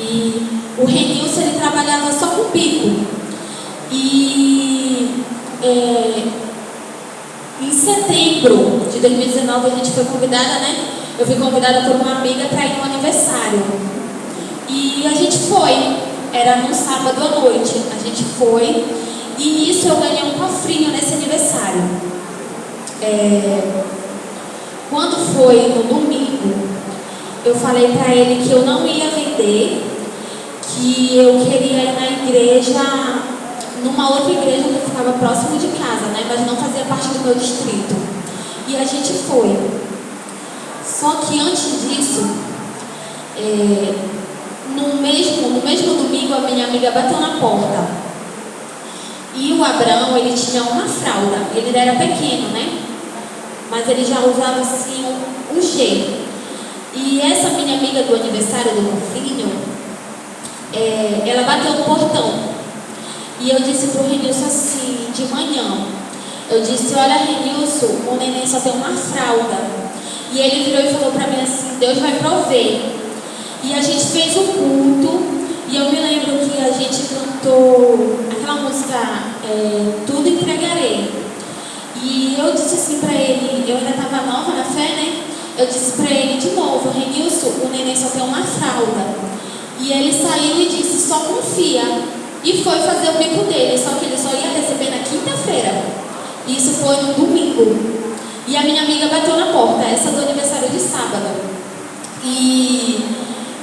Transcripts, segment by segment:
E o Renilson, ele trabalhava só com bico. E em setembro de 2019 a gente foi convidada, né? Eu fui convidada por uma amiga para ir no aniversário. E a gente foi, era num sábado à noite. A gente foi e nisso eu ganhei um cofrinho nesse aniversário. Quando foi no domingo, eu falei para ele que eu não ia vender, que eu queria ir na igreja, numa outra igreja que ficava próximo de casa, né? Mas não fazia parte do meu distrito. E a gente foi. Só que antes disso, no mesmo domingo, a minha amiga bateu na porta. E o Abraão, ele tinha uma fralda. Ele era pequeno, né? Mas ele já usava assim um G. E essa minha amiga do aniversário do cofrinho, ela bateu no portão. E eu disse pro Renilson assim, de manhã, eu disse: olha, Renilson, o neném só tem uma fralda. E ele virou e falou pra mim assim: Deus vai prover. E a gente fez o culto. E eu me lembro que a gente cantou aquela música, Tudo Entregarei. E eu disse assim pra ele, eu ainda estava nova na fé, né? Eu disse pra ele de novo: Renilson, o neném só tem uma fralda. E ele saiu e disse: só confia. E foi fazer o bico dele, só que ele só ia receber na quinta-feira. Isso foi no domingo. E a minha amiga bateu na porta, essa do aniversário de sábado. E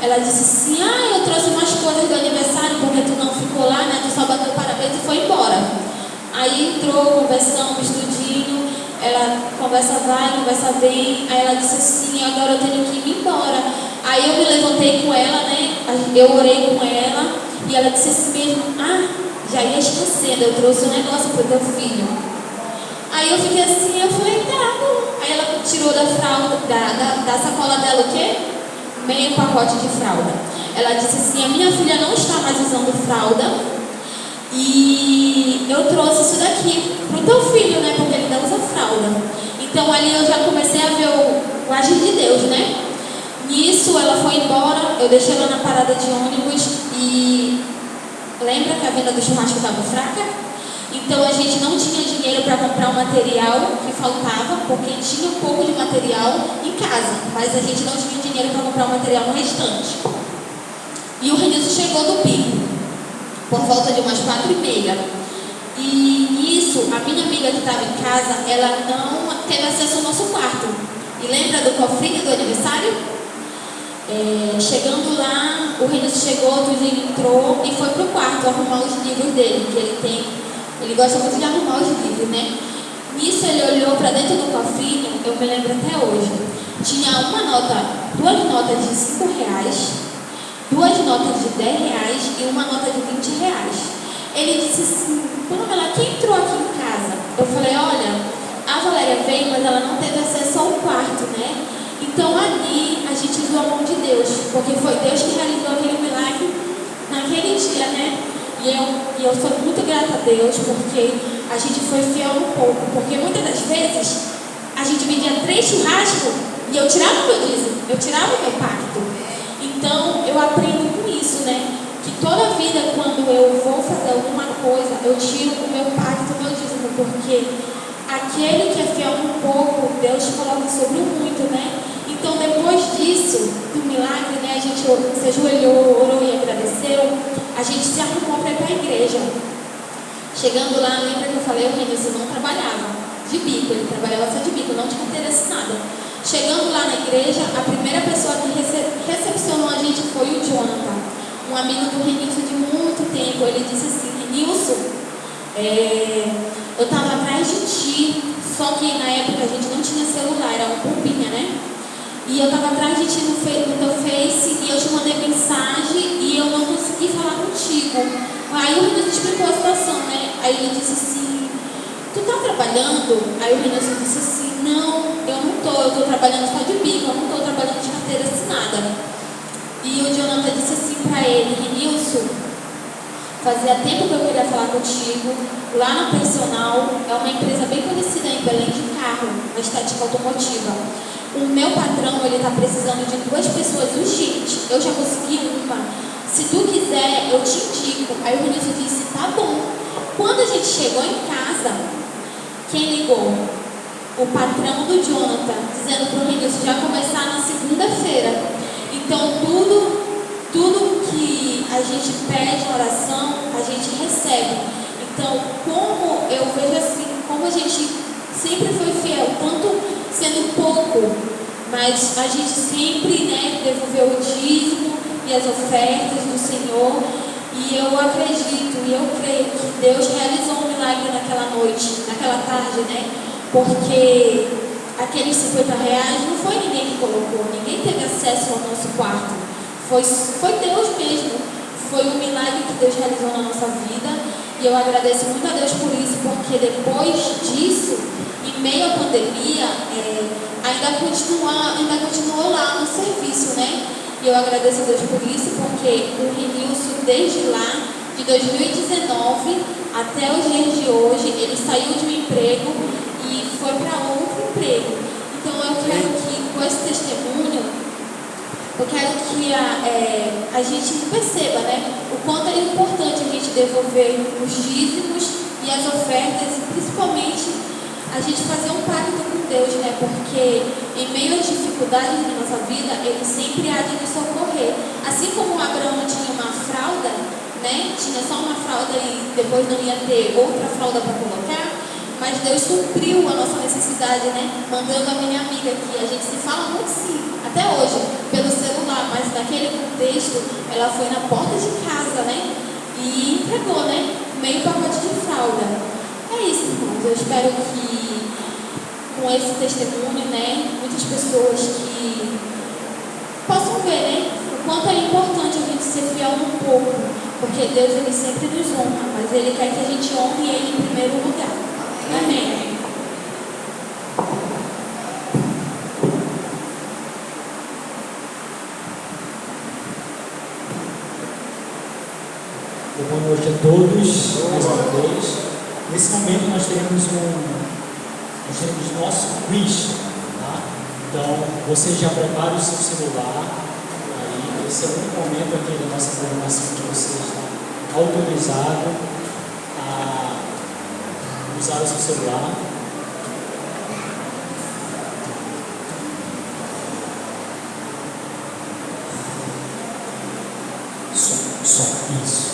ela disse assim: eu trouxe umas coisas do aniversário porque tu não ficou lá, né? Tu só bateu parabéns e foi embora. Aí entrou, conversamos, tudinho. Ela conversa vai, conversa vem. Aí ela disse assim: agora eu tenho que ir embora. Aí eu me levantei com ela, né? Eu orei com ela. E ela disse assim mesmo: já ia esquecendo, eu trouxe um negócio pro teu filho. Aí eu fiquei assim, eu falei: tá bom. Aí ela tirou da fralda, da sacola dela o quê? Meio pacote de fralda. Ela disse assim: a minha filha não está mais usando fralda. E eu trouxe isso daqui pro teu filho, né? Porque ele não usa fralda. Então ali eu já comecei a ver o agir de Deus, né? Nisso ela foi embora, eu deixei ela na parada de ônibus. E lembra que a venda do churrasco estava fraca? Então a gente não tinha dinheiro para comprar o material que faltava, porque tinha um pouco de material em casa, mas a gente não tinha dinheiro para comprar o material no restante. E o Renilson chegou do bico por volta de umas 4h30. E nisso, a minha amiga que estava em casa, ela não teve acesso ao nosso quarto. E lembra do cofrinho do aniversário? Chegando lá, o Renilson chegou, ele entrou e foi pro quarto arrumar os livros dele, que ele gosta muito de arrumar os livros, né? Nisso ele olhou para dentro do cofrinho, eu me lembro até hoje. Tinha duas notas de R$5, duas notas de R$10 e uma nota de R$20. Ele disse assim: Pamela, quem entrou aqui em casa? Eu falei: olha, a Valéria veio, mas ela não teve acesso ao quarto, né? Então ali a gente viu a mão de Deus, porque foi Deus que realizou aquele milagre naquele dia, né? E eu sou muito grata a Deus, porque a gente foi fiel um pouco. Porque muitas das vezes a gente vendia 3 churrascos e eu tirava o meu dízimo, eu tirava o meu pacto. Então eu aprendo com isso, né? Que toda vida, quando eu vou fazer alguma coisa, eu tiro o meu pacto, o meu dízimo, porque aquele que é fiel um pouco, Deus coloca sobre o muito, né? Então depois disso, do milagre, né? A gente se ajoelhou, orou e agradeceu. A gente se arrumou para ir para a igreja. Chegando lá, lembra que eu falei: o Renilson não trabalhava de bico, ele trabalhava só de bico, não tinha carteira assinada. Chegando lá na igreja, a primeira pessoa que recepcionou a gente foi o Jonathan, um amigo do Renilson de muito tempo. Ele disse assim: Renilson, eu estava atrás de ti, só que na época a gente não tinha celular, era uma bombinha, né? E eu estava atrás de ti no teu Face e eu te mandei mensagem e eu não consegui falar contigo. Aí o Renilson explicou a situação, né? Aí ele disse assim: tu tá trabalhando? Aí o Renilson disse assim: não, eu não tô, eu tô trabalhando só de bico, eu não tô trabalhando de carteira assinada. E o Jonathan disse assim pra ele: Renilson, fazia tempo que eu queria falar contigo. Lá na Personal, é uma empresa bem conhecida em Belém de carro, na estética automotiva. O meu patrão, ele está precisando de 2 pessoas urgente. Eu já consegui uma. Se Se tu quiser, eu te indico. Aí o Renilson disse, tá bom. Quando a gente chegou em casa, quem ligou? O patrão do Jonathan, dizendo para o Renilson já começar na segunda-feira. Então tudo que a gente pede em oração, a gente recebe. Então, como eu vejo assim, como a gente sempre foi fiel, tanto sendo pouco, mas a gente sempre, devolveu o dízimo e as ofertas do Senhor. E eu acredito e eu creio que Deus realizou um milagre naquela noite, naquela tarde, porque aqueles R$50 não foi ninguém que colocou, ninguém teve acesso ao nosso quarto. Foi Deus mesmo. Foi um milagre que Deus realizou na nossa vida. E eu agradeço muito a Deus por isso, porque depois disso, em meio à pandemia, ainda continuou lá no serviço, E eu agradeço a Deus por isso, porque o Renilson, desde lá, de 2019 até os dias de hoje, ele saiu de um emprego e foi para outro emprego. Então eu quero que, com esse testemunho, eu quero que a gente perceba, o quanto é importante a gente devolver os dízimos e as ofertas, e principalmente a gente fazer um pacto com Deus, porque em meio às dificuldades da nossa vida, Ele sempre há de nos socorrer. Assim como o Abraão tinha uma fralda, tinha só uma fralda e depois não ia ter outra fralda para colocar, mas Deus supriu a nossa necessidade, mandando a minha amiga aqui. A gente se fala muito sim, até hoje, pelo celular, mas naquele contexto, ela foi na porta de casa, e entregou, meio pacote de fralda. É isso, irmãos. Eu espero que com esse testemunho, muitas pessoas que possam ver, o quanto é importante a gente ser fiel um pouco, porque Deus, Ele sempre nos honra, mas Ele quer que a gente honre Ele em primeiro lugar. Amém. Boa noite a todos, mais uma vez. Nesse momento nós teremos nosso quiz, tá? Então, você já prepara o seu celular. Aí, esse é o único momento aqui da nossa programação que você está autorizado a usar o seu celular. Isso.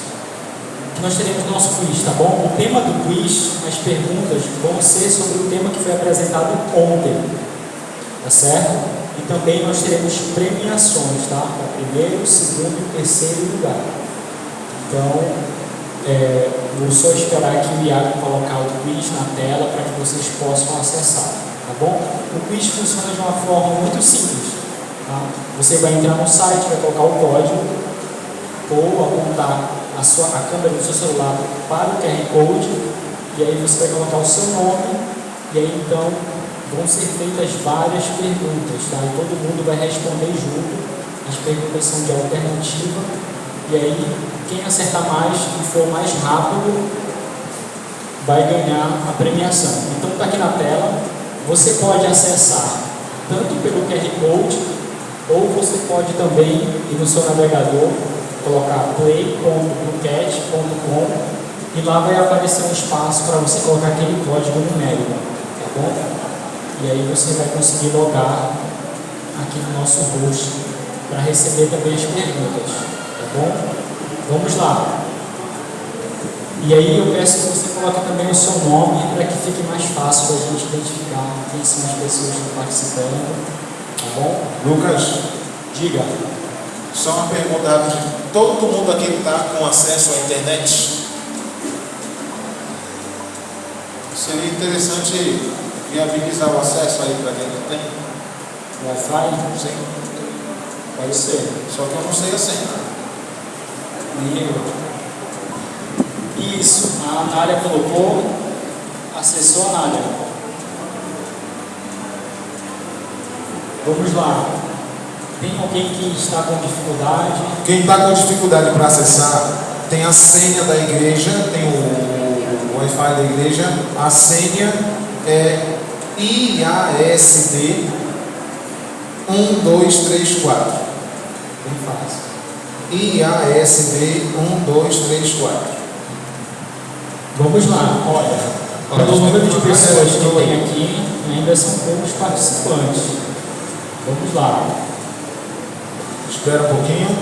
Nós teremos nosso quiz, tá bom? O tema do quiz, as perguntas vão ser sobre o tema que foi apresentado ontem, tá certo? E também nós teremos premiações, tá? Para primeiro, segundo e terceiro lugar. Então, vou só esperar que o Iago colocar o quiz na tela para que vocês possam acessar, tá bom? O quiz funciona de uma forma muito simples, tá? Você vai entrar no site, vai colocar o código ou apontar a câmera do seu celular para o QR Code, e aí você vai colocar o seu nome, e aí então vão ser feitas várias perguntas, tá? E todo mundo vai responder junto. As perguntas são de alternativa, e aí quem acertar mais e for mais rápido vai ganhar a premiação. Então está aqui na tela, você pode acessar tanto pelo QR Code, ou você pode também ir no seu navegador, colocar play.bluecat.com, e lá vai aparecer um espaço para você colocar aquele código numérico, tá bom? E aí você vai conseguir logar aqui no nosso host para receber também as perguntas, tá bom? Vamos lá. E aí eu peço que você coloque também o seu nome para que fique mais fácil da gente identificar quem são as pessoas que estão participando, tá bom? Lucas, diga. Só uma pergunta rápida. Todo mundo aqui está com acesso à internet? Seria interessante viabilizar o acesso aí para quem não tem? Wi-Fi? Sim. Pode ser. Só que eu não sei a senha. Isso. A Anália colocou. Acessou a Anália. Vamos lá. Tem alguém que está com dificuldade? Quem está com dificuldade para acessar, tem a senha da igreja, tem o Wi-Fi da igreja. A senha é IASD 1234. Bem fácil. IASB 1, 2, 3, 4. Vamos lá, olha, pelo número de pessoas que tem aqui, ainda são poucos participantes. Vamos lá. Espera um pouquinho.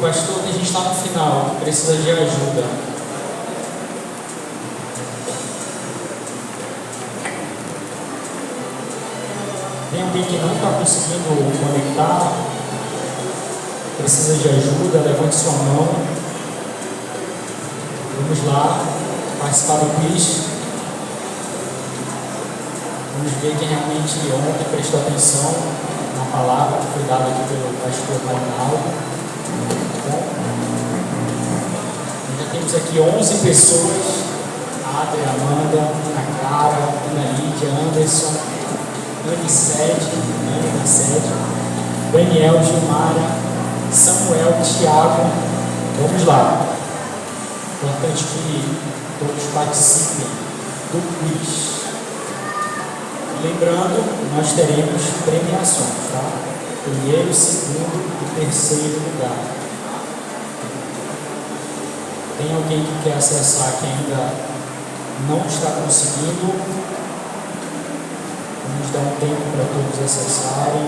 Pastor, a gente está no final, precisa de ajuda. Tem alguém que não está conseguindo conectar? Precisa de ajuda? Levante sua mão. Vamos lá, participar do quiz. Vamos ver quem realmente ontem prestou atenção na palavra que foi dada aqui pelo pastor Ronaldo. Bom, já temos aqui 11 pessoas: Adria, Amanda, Ana Clara, Ana Lídia, Anderson, Anicete, Daniel, Gilmara, Samuel, Tiago. Vamos lá. Importante que todos participem do quiz. Lembrando, nós teremos premiações, tá? Primeiro, segundo e terceiro lugar. Tem alguém que quer acessar que ainda não está conseguindo? Vamos dar um tempo para todos acessarem.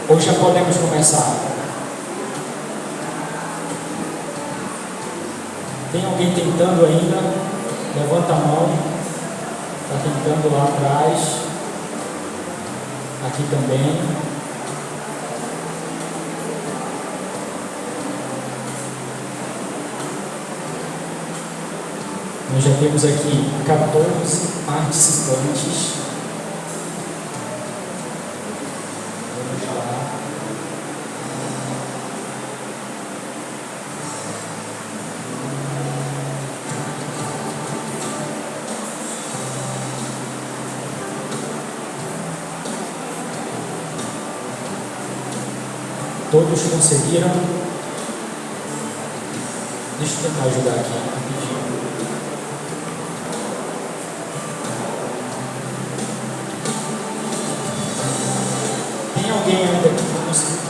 Ou já podemos começar? Tem alguém tentando ainda? Levanta a mão. Está tentando lá atrás. Aqui também. Nós já temos aqui 14 participantes. Vamos lá. Todos conseguiram? Deixa eu tentar ajudar aqui rapidinho. Tem alguém ainda que não conseguiu?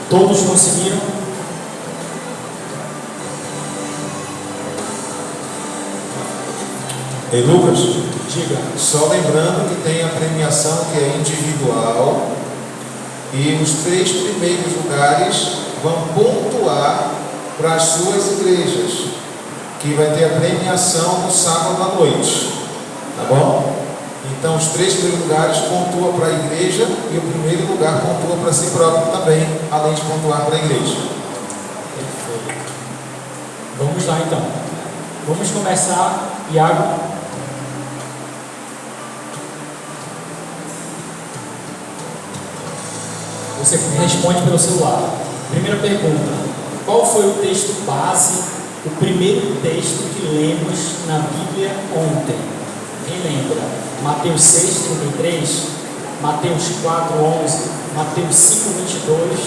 Todos conseguiram? Ei, Lucas, Diga. só lembrando que tem a premiação que é individual e os 3 primeiros lugares vão pontuar para as suas igrejas, que vai ter a premiação no sábado à noite, tá bom? Então os 3 primeiros lugares pontuam para a igreja e o primeiro lugar pontua para si próprio também, além de pontuar para a igreja. Perfeito. Vamos lá então. Vamos começar, Iago. Você responde pelo celular. Primeira pergunta: qual foi o texto base, o primeiro texto que lemos na Bíblia ontem? Quem lembra? Mateus 6:33, Mateus 4:11, Mateus 5:22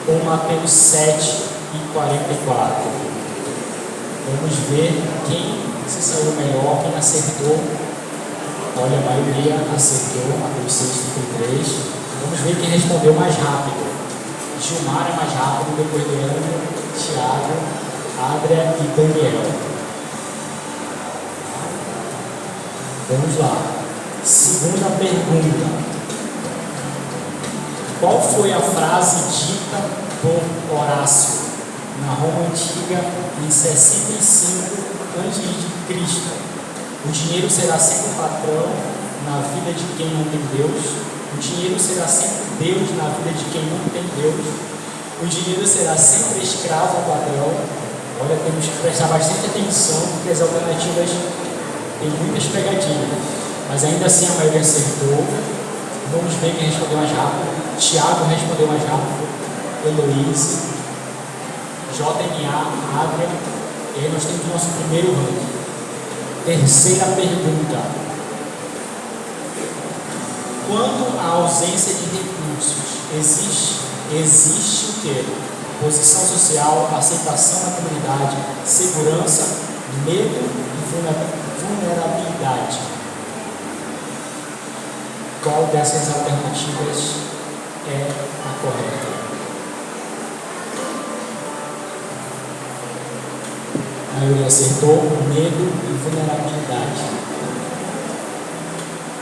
ou Mateus 7:44? Vamos ver quem se saiu melhor, quem acertou. Olha, a maioria acertou, Mateus 6:33. Vamos ver quem respondeu mais rápido. Gilmar é mais rápido, depois Leandro, Tiago, Adria e Daniel. Vamos lá. Segunda pergunta: qual foi a frase dita por Horácio na Roma Antiga em 65 a.C.? O dinheiro será sempre patrão na vida de quem não tem Deus. O O dinheiro será sempre Deus na vida de quem não tem Deus. O dinheiro será sempre escravo ao padrão. Olha, temos que prestar bastante atenção, porque as alternativas têm muitas pegadinhas. Mas ainda assim a maioria acertou. Vamos ver quem respondeu mais rápido. Tiago respondeu mais rápido. Heloíse, JNA, Adria. E aí nós temos o nosso primeiro ranking. Terceira pergunta. Quando a ausência de recursos existe o quê? Posição social, aceitação na comunidade, segurança, medo e vulnerabilidade. Qual dessas alternativas é a correta? A maioria acertou medo e vulnerabilidade.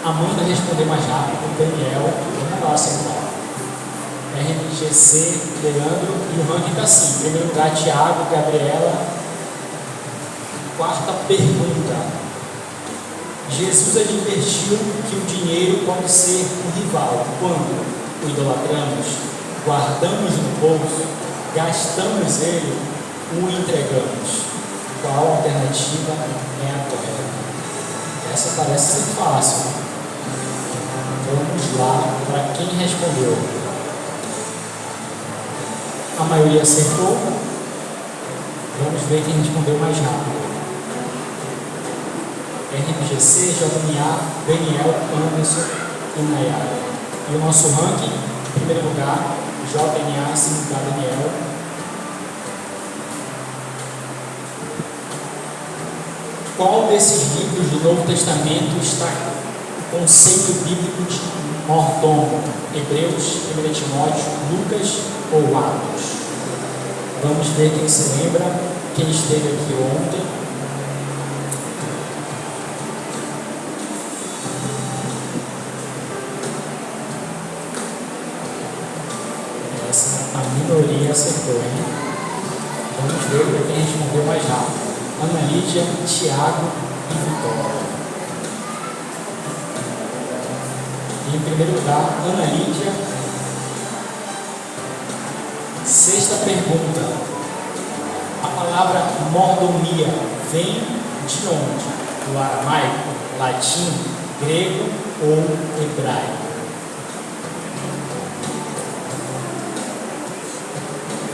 Amanda respondeu mais rápido, Daniel, vamos lá, senhor. RNGC, Leandro, e o ranking está assim. Em primeiro lugar, Tiago, Gabriela. Quarta pergunta. Jesus advertiu que o dinheiro pode ser um rival quando o idolatramos, guardamos no bolso, gastamos ele, o entregamos. Qual alternativa é a correta? Essa parece ser fácil. Vamos lá para quem respondeu. A maioria acertou. Vamos ver quem respondeu mais rápido. RMGC, JNA, Daniel, Anderson e Nayara. E o nosso ranking, em primeiro lugar, JNA, em segundo lugar, Daniel. Qual desses livros do Novo Testamento está o conceito bíblico de mordomo? Hebreus, 1 Timóteo, Lucas ou Atos? Vamos ver quem se lembra, quem esteve aqui ontem. Essa a minoria acertou, hein? Vamos ver para quem respondeu mais rápido. Ana Lídia, Tiago e Vitória. E em primeiro lugar, Ana Lídia. Sexta pergunta. A palavra mordomia vem de onde? Do aramaico, latim, grego ou hebraico?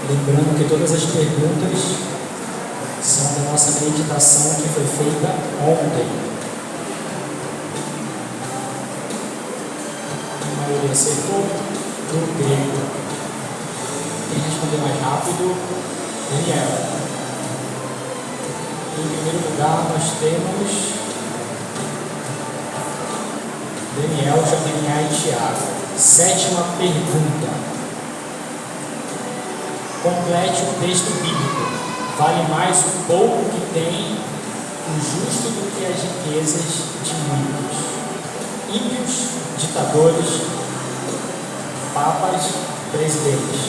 Lembrando que todas as perguntas são da nossa meditação que foi feita ontem. A maioria acertou do grego. Quem respondeu mais rápido? Daniel. Em primeiro lugar, nós temos Daniel, JNA e Tiago. Sétima pergunta. Complete o texto bíblico. Vale mais o pouco que tem o justo do que as riquezas de muitos. Ímpios, ditadores, papas, presidentes.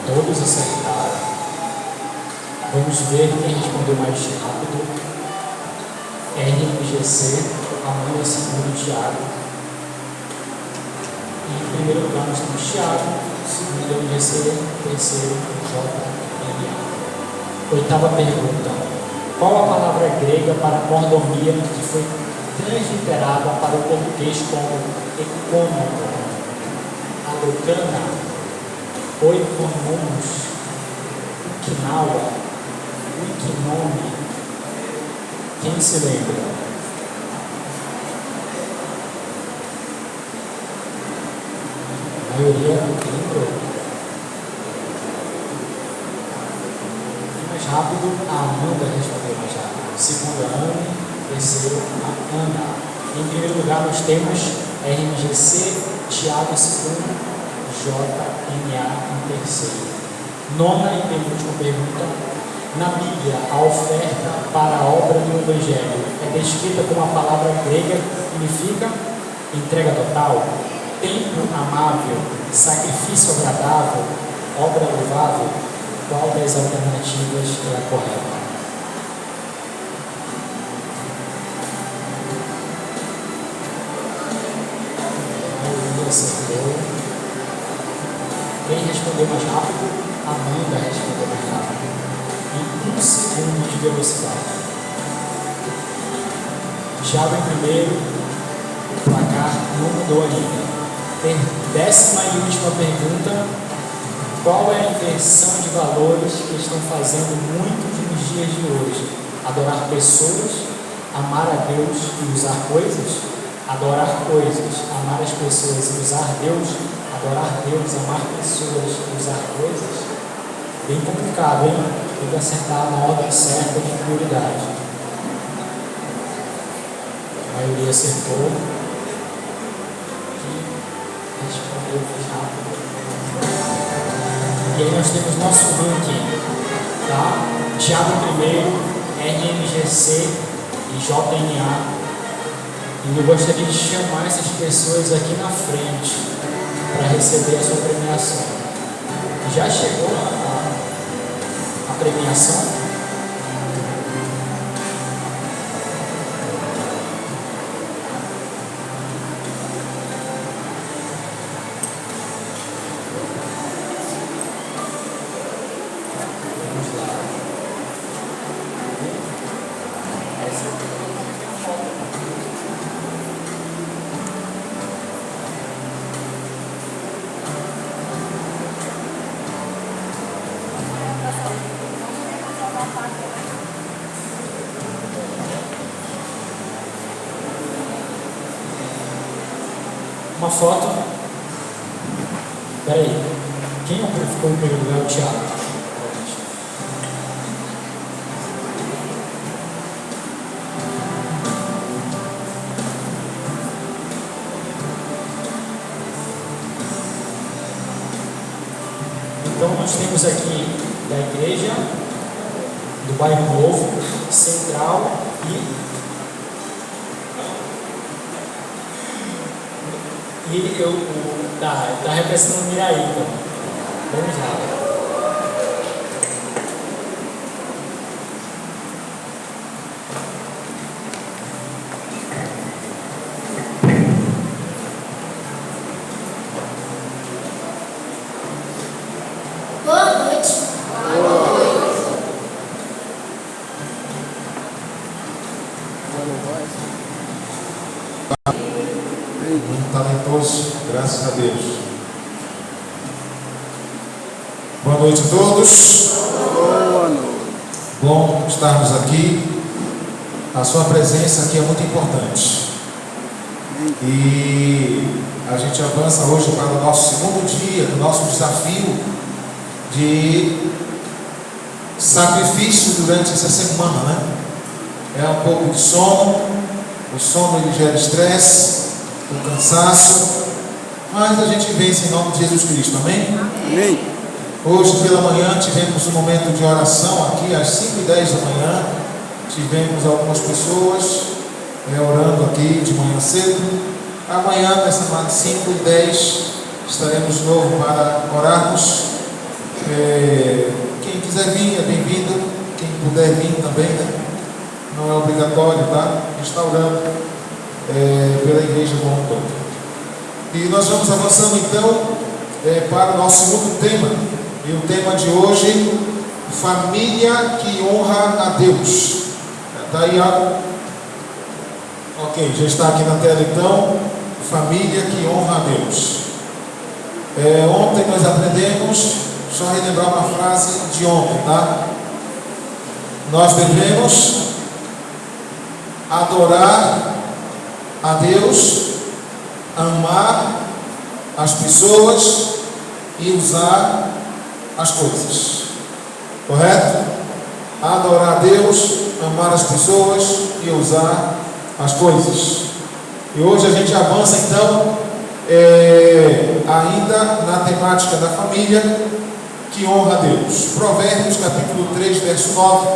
Todos acertaram. Vamos ver quem respondeu mais rápido. RMGC, Amanda, segundo Tiago. E em primeiro lugar nós temos Tiago, segundo RMGC, terceiro JNA. Oitava pergunta. Qual a palavra grega para mordomia que foi transliterada para o português como econômico? Alocana, oikonomos, ukinawa, wikinome. Quem se lembra? A maioria lembrou. Mais rápido, a Amanda respondeu mais rápido. Segundo, a Ana. Terceiro, a Ana. Em primeiro lugar, nós temos RMGC, Tiago em segundo, JNA em terceiro. Nona e penúltima pergunta. Na Bíblia, a oferta para a obra do Evangelho é descrita como a palavra grega que significa entrega total, tempo amável, sacrifício agradável, obra louvável. qual das alternativas é a correta. Acertou. Quem respondeu mais rápido? Amanda respondeu mais rápido. Em 1 segundo de velocidade. Thiago em primeiro, o placar não mudou ainda. 10ª e última pergunta: qual é a inversão de valores que estão fazendo muitos nos dias de hoje? Adorar pessoas, amar a Deus e usar coisas? Adorar coisas, amar as pessoas e usar Deus? Adorar Deus, amar pessoas e usar coisas? Bem complicado, hein? Tem que acertar na ordem certa de prioridade. A maioria acertou. E respondeu mais rápido. E aí nós temos nosso ranking, tá? Thiago primeiro, RMGC e JNA. E eu gostaria de chamar essas pessoas aqui na frente para receber a sua premiação. Já chegou a premiação? Vamos lá. Uma foto. Peraí. Quem ficou em primeiro lugar? O Thiago. Então nós temos aqui da igreja, do bairro Novo, Central e eu tá representando Miraí, então. Vamos lá. Boa noite. Muito talentoso, graças a Deus. Boa noite a todos. Boa noite. Bom estarmos aqui. A sua presença aqui é muito importante. E a gente avança hoje para o nosso segundo dia do nosso desafio de sacrifício durante essa semana, né? É um pouco de sono. O sono ele gera estresse, o cansaço, mas a gente vence em nome de Jesus Cristo, amém? Amém. Hoje pela manhã tivemos um momento de oração aqui às 5h10 da manhã. Tivemos algumas pessoas orando aqui de manhã cedo. Amanhã, nessa manhã, 5h10, estaremos de novo para orarmos. Quem quiser vir é bem-vindo. Quem puder vir também, né? Não é obrigatório, tá? A gente está orando pela igreja como um todo. E nós vamos avançando então para o nosso segundo tema. E o tema de hoje: família que honra a Deus. Está aí, Iago? Ok, já está aqui na tela então. Família que honra a Deus. Ontem nós aprendemos, só relembrar uma frase de ontem, tá? Nós devemos adorar a Deus, amar as pessoas e usar as coisas. Correto? Adorar a Deus, amar as pessoas e usar as coisas. E hoje a gente avança então ainda na temática da família que honra a Deus. Provérbios capítulo 3, verso 9,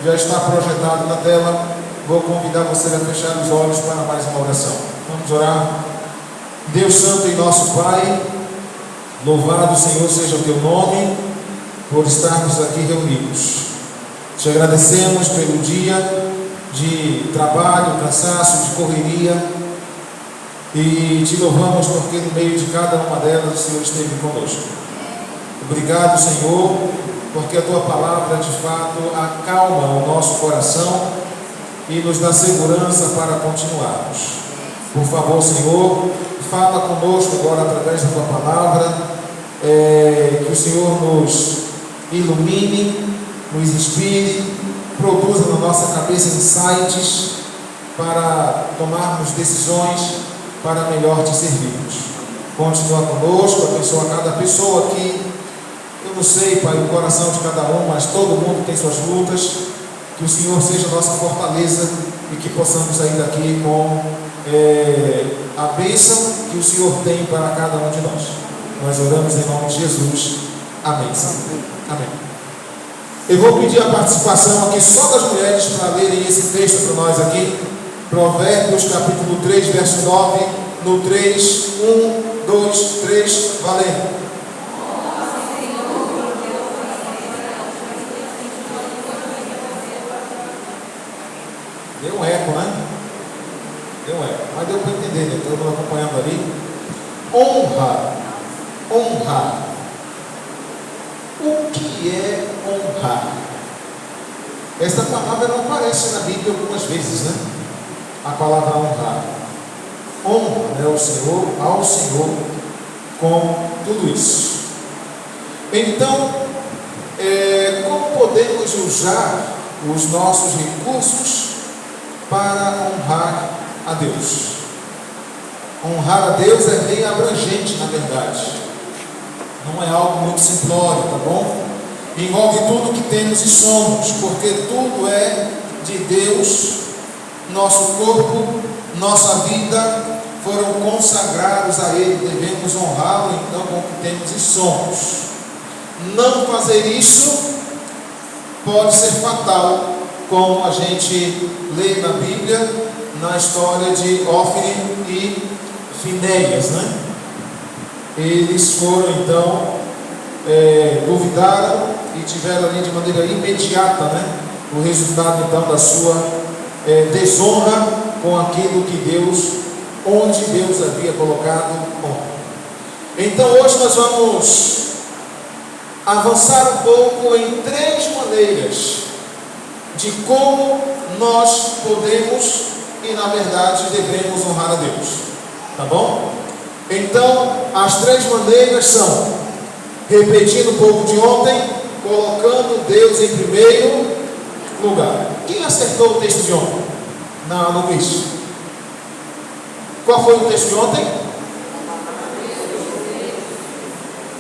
já está projetado na tela. Vou convidar você a fechar os olhos para mais uma oração. Vamos orar. Deus Santo e nosso Pai, louvado Senhor seja o teu nome. por estarmos aqui reunidos. Te agradecemos pelo dia de trabalho, cansaço, de correria, e te louvamos porque no meio de cada uma delas o Senhor esteve conosco. Obrigado, Senhor, porque a Tua palavra de fato acalma o nosso coração e nos dá segurança para continuarmos. Por favor, Senhor, fala conosco agora através da Tua palavra, que o Senhor nos ilumine, nos inspire, produza na nossa cabeça insights para tomarmos decisões para melhor te servirmos. Continua conosco, abençoa cada pessoa aqui. Eu não sei, Pai, o coração de cada um, mas todo mundo tem suas lutas. Que o Senhor seja a nossa fortaleza e que possamos sair daqui com a bênção que o Senhor tem para cada um de nós. Nós oramos em nome de Jesus. Amém. Amém. Eu vou pedir a participação aqui só das mulheres para lerem esse texto para nós aqui. Provérbios capítulo 3, verso 9. No 3, 1, 2, 3, valendo. Deu um eco, né? Deu um eco, mas deu para entender, né? Todo mundo acompanhando ali. Honra. Honrar. O que é honrar? Esta palavra não aparece na Bíblia algumas vezes, né? A palavra honrar. Honra, né, ao Senhor com tudo isso. Então, como podemos usar os nossos recursos para honrar a Deus? Honrar a Deus é bem abrangente, na verdade. Não é algo muito simplório, tá bom? Envolve tudo que temos e somos, porque tudo é de Deus. Nosso corpo, nossa vida foram consagrados a Ele. Devemos honrá-lo então com o que temos e somos. Não fazer isso pode ser fatal, como a gente lê na Bíblia, na história de Hófni e Finéias, né? Eles foram então, duvidaram e tiveram ali de maneira imediata, né, o resultado então da sua desonra com aquilo que onde Deus havia colocado honra. Então hoje nós vamos avançar um pouco em 3 maneiras de como nós podemos e na verdade devemos honrar a Deus, tá bom? Então as 3 maneiras são, repetindo um pouco de ontem, colocando Deus em primeiro lugar. Quem acertou o texto de ontem? No quiz. Qual foi o texto de ontem?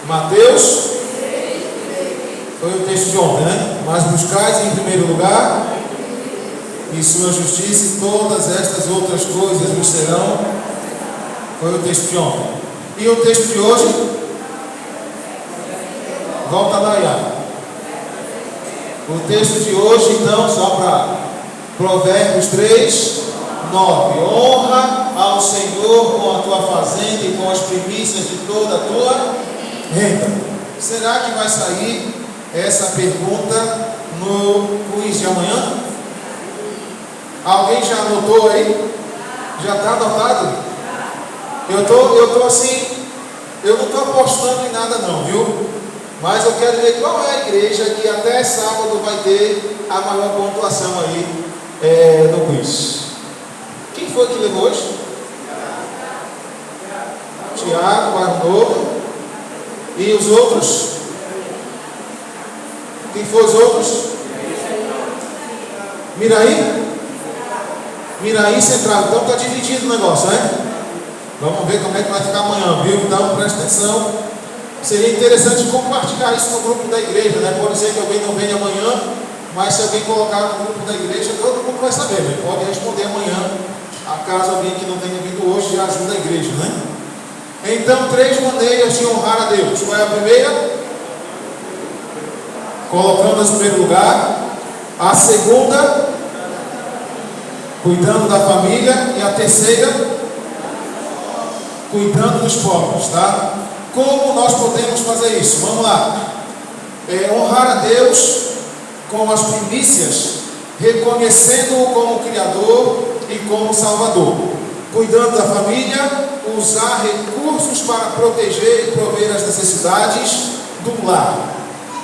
Mateus. Foi o texto de ontem, né? Mas buscais em primeiro lugar e sua justiça, e todas estas outras coisas vos serão. Foi o texto de ontem. E o texto de hoje? Volta lá, Iago. O texto de hoje, então, só para Provérbios 3, 9. Honra ao Senhor com a tua fazenda e com as primícias de toda a tua renda. Será que vai sair essa pergunta no quiz de amanhã? Alguém já anotou aí? Já está anotado? Eu tô assim, eu não estou apostando em nada não, viu? Mas eu quero ver qual é a igreja que até sábado vai ter a maior pontuação aí no quiz. Quem foi que levou hoje? Tiago, Bairro Novo. E os outros? Quem foram os outros? Miraí? Miraí Central. Então está dividido o negócio, né? Vamos ver como é que vai ficar amanhã, viu? Então presta atenção. Seria interessante compartilhar isso no grupo da igreja, né? Pode ser que alguém não venha amanhã, mas se alguém colocar no grupo da igreja, todo mundo vai saber, né? Pode responder amanhã, acaso alguém que não tenha vindo hoje já ajuda a igreja, né? Então, 3 maneiras de honrar a Deus. Qual é a primeira? Colocando-nos em primeiro lugar. A segunda, cuidando da família. E a terceira, cuidando dos pobres, tá? Como nós podemos fazer isso? Vamos lá. honrar a Deus com as primícias, reconhecendo-o como Criador e como Salvador, cuidando da família, usar recursos para proteger e prover as necessidades do lar,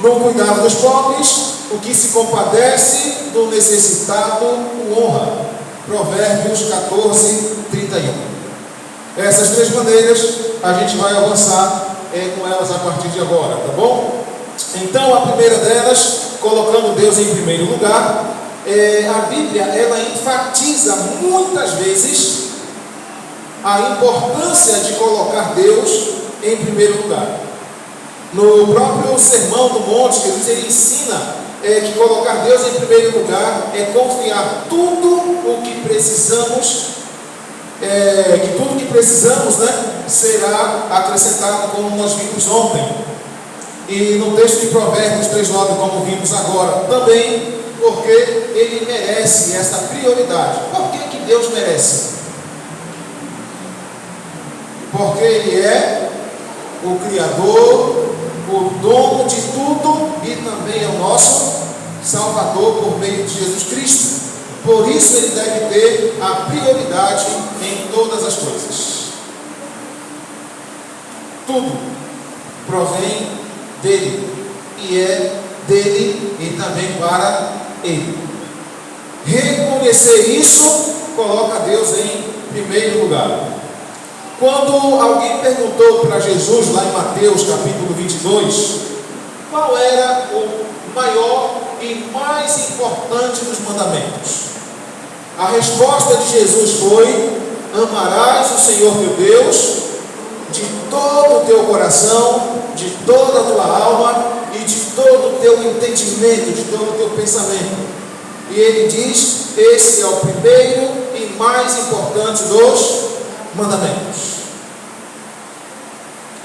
no cuidado dos pobres, o que se compadece do necessitado o honra. Provérbios 14, 31. Essas três maneiras a gente vai avançar com elas a partir de agora, tá bom? Então, a primeira delas, colocando Deus em primeiro lugar, a Bíblia, ela enfatiza muitas vezes a importância de colocar Deus em primeiro lugar. No próprio Sermão do Monte, Jesus ele ensina que colocar Deus em primeiro lugar é confiar tudo o que precisamos, que tudo que precisamos, será acrescentado, como nós vimos ontem. E no texto de Provérbios 3:9, como vimos agora, também, porque ele merece essa prioridade. Por que Deus merece? Porque ele é o Criador, o dono de tudo e também é o nosso Salvador por meio de Jesus Cristo. Por isso ele deve ter a prioridade em todas as coisas. Tudo provém dele e é dele e também para ele. Reconhecer isso coloca Deus em primeiro lugar. Quando alguém perguntou para Jesus, lá em Mateus capítulo 22, qual era o maior e mais importante dos mandamentos, a resposta de Jesus foi: amarás o Senhor teu Deus de todo o teu coração, de toda a tua alma e de todo o teu entendimento, de todo o teu pensamento. E ele diz: esse é o primeiro e mais importante dos mandamentos.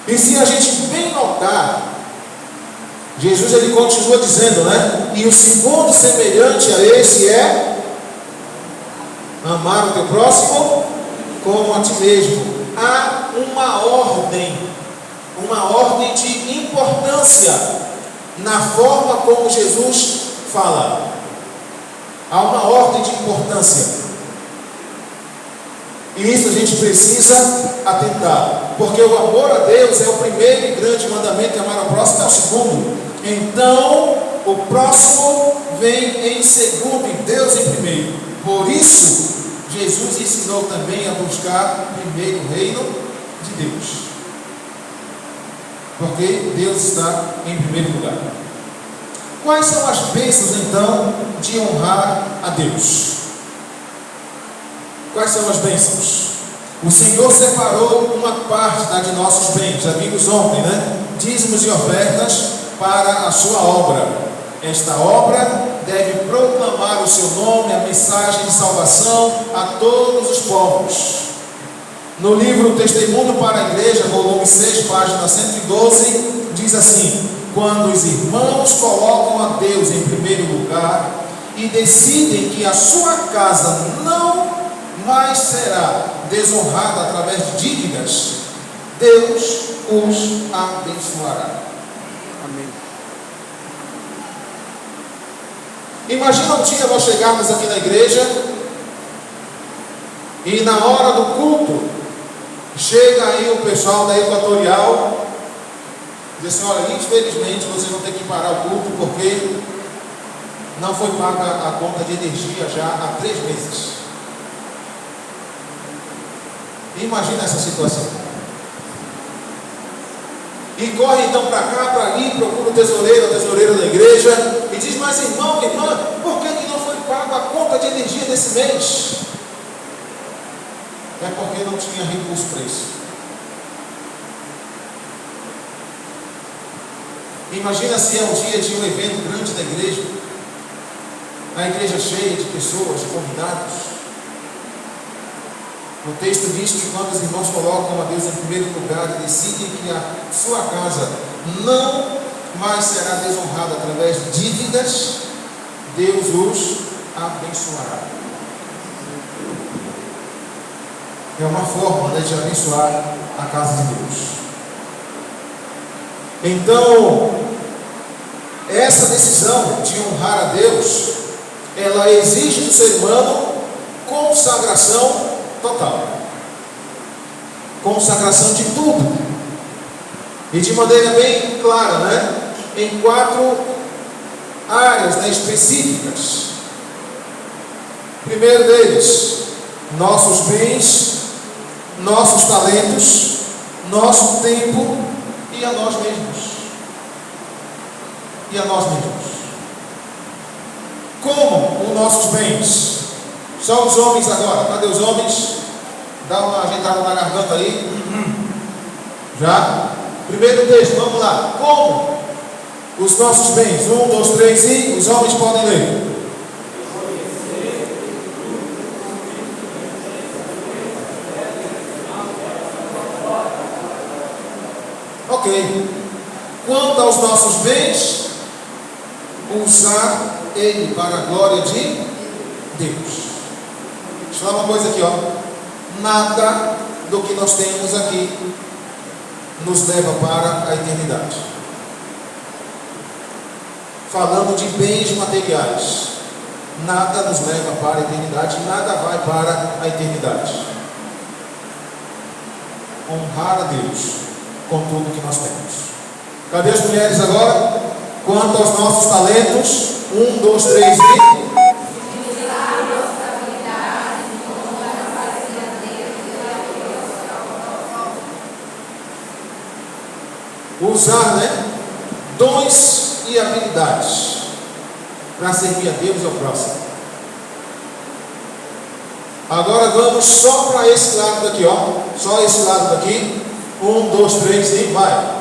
E se a gente bem notar, Jesus ele continua dizendo, e o segundo semelhante a esse é amar o teu próximo como a ti mesmo. Há uma ordem de importância na forma como Jesus fala. Há uma ordem de importância. E isso a gente precisa atentar, porque o amor a Deus é o primeiro e grande mandamento, e amar ao próximo é o segundo. Então, o próximo vem em segundo e Deus em primeiro. Por isso, Jesus ensinou também a buscar primeiro o reino de Deus, porque Deus está em primeiro lugar. Quais são as bênçãos, então, de honrar a Deus? Quais são as bênçãos? O Senhor separou uma parte de nossos bens, já vimos ontem, dízimos e ofertas para a sua obra. Esta obra deve proclamar o seu nome, a mensagem de salvação a todos os povos. No livro Testemunho para a Igreja, volume 6, página 112, diz assim: quando os irmãos colocam a Deus em primeiro lugar e decidem que a sua casa não mais será desonrada através de dívidas, Deus os abençoará. Amém. Imagina um dia nós chegarmos aqui na igreja e na hora do culto chega aí o pessoal da Equatorial e diz assim: olha, infelizmente vocês vão ter que parar o culto porque não foi paga a conta de energia já há 3 meses. Imagina essa situação. E corre então para cá, para ali, procura o tesoureiro, a tesoureira da igreja e diz: mas irmão, irmã, por que não foi paga a conta de energia desse mês? É porque não tinha recurso para isso. Imagina se é um dia de um evento grande da igreja, a igreja cheia de pessoas, de convidados. O texto diz que quando os irmãos colocam a Deus em primeiro lugar e decidem que a sua casa não mais será desonrada através de dívidas, Deus os abençoará. É uma forma de abençoar a casa de Deus. Então, essa decisão de honrar a Deus, ela exige do ser humano consagração total. Consagração de tudo. E de maneira bem clara, né? Em 4 áreas, né, específicas. Primeiro deles, nossos bens, nossos talentos, nosso tempo e a nós mesmos. E a nós mesmos. Como os nossos bens? Só os homens agora. Cadê os homens? Dá uma ajeitada na garganta aí. Já? Primeiro texto, vamos lá. Como os nossos bens? 1, 2, 3 e os homens podem ler. Ok. Quanto aos nossos bens, usar ele para a glória de Deus. Deixa eu falar uma coisa aqui, ó. Nada do que nós temos aqui nos leva para a eternidade. Falando de bens materiais, nada nos leva para a eternidade, nada vai para a eternidade. Honrar a Deus com tudo que nós temos. Cadê as mulheres agora? Quanto aos nossos talentos, 1, 2, 3 e... usar, né, dons e habilidades para servir a Deus e ao próximo. Agora vamos só para esse lado daqui, ó. Só esse lado daqui. 1, 2, 3 e vai.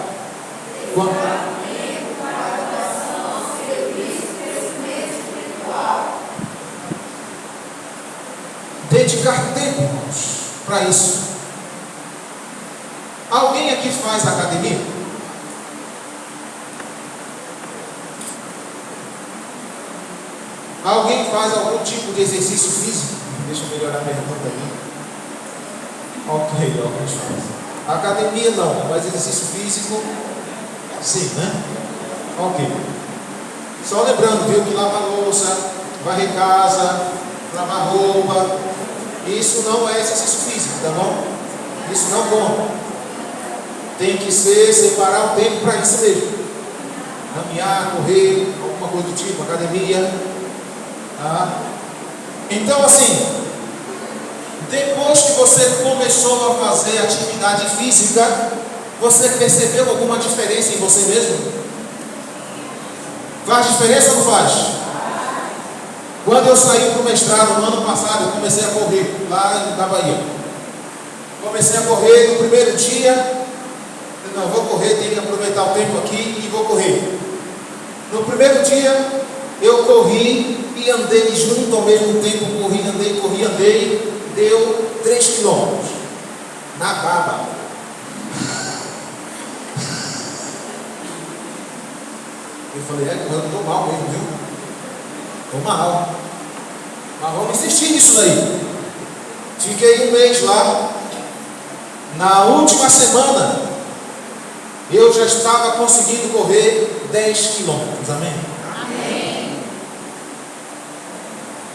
Dedicar tempo, irmãos, para isso. Alguém aqui faz academia? Alguém faz algum tipo de exercício físico? Deixa eu melhorar a pergunta aí. Ok, alguns fazem. Academia não, mas exercício físico, sim, né? Ok. Só lembrando, viu, que lavar louça, varrer casa, lavar roupa, isso não é exercício físico, tá bom? Isso não conta. Tem que separar o tempo para isso mesmo. Caminhar, correr, alguma coisa do tipo, academia. Tá? Então, assim, depois que você começou a fazer atividade física, você percebeu alguma diferença em você mesmo? Faz diferença ou não faz? Quando eu saí para o mestrado no ano passado, eu comecei a correr lá na Bahia. Comecei a correr no primeiro dia. Não, vou correr, tenho que aproveitar o tempo aqui e vou correr. No primeiro dia, eu corri e andei junto ao mesmo tempo. Corri, andei. Deu 3 quilômetros. Na baba. Eu falei, eu estou mal mesmo, viu? Estou mal. Mas vamos insistir nisso aí. Fiquei 1 mês lá. Na última semana, eu já estava conseguindo correr 10 quilômetros. Amém? Amém.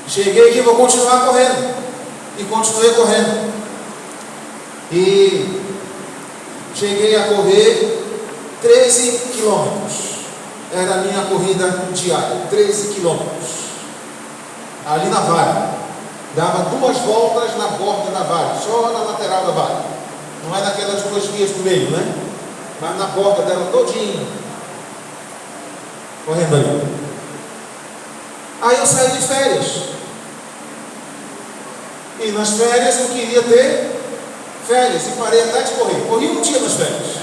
Cheguei aqui, vou continuar correndo. E continuei correndo. E cheguei a correr 13 quilômetros. Era a minha corrida diária, 13 quilômetros. Ali na vale. Dava 2 voltas na borda da vale, só na lateral da vale. Não é naquelas 2 vias do meio, né? Mas na borda dela todinho. Correndo ali. Aí eu saí de férias. E nas férias eu queria ter férias e parei até de correr. Corri 1 dia nas férias.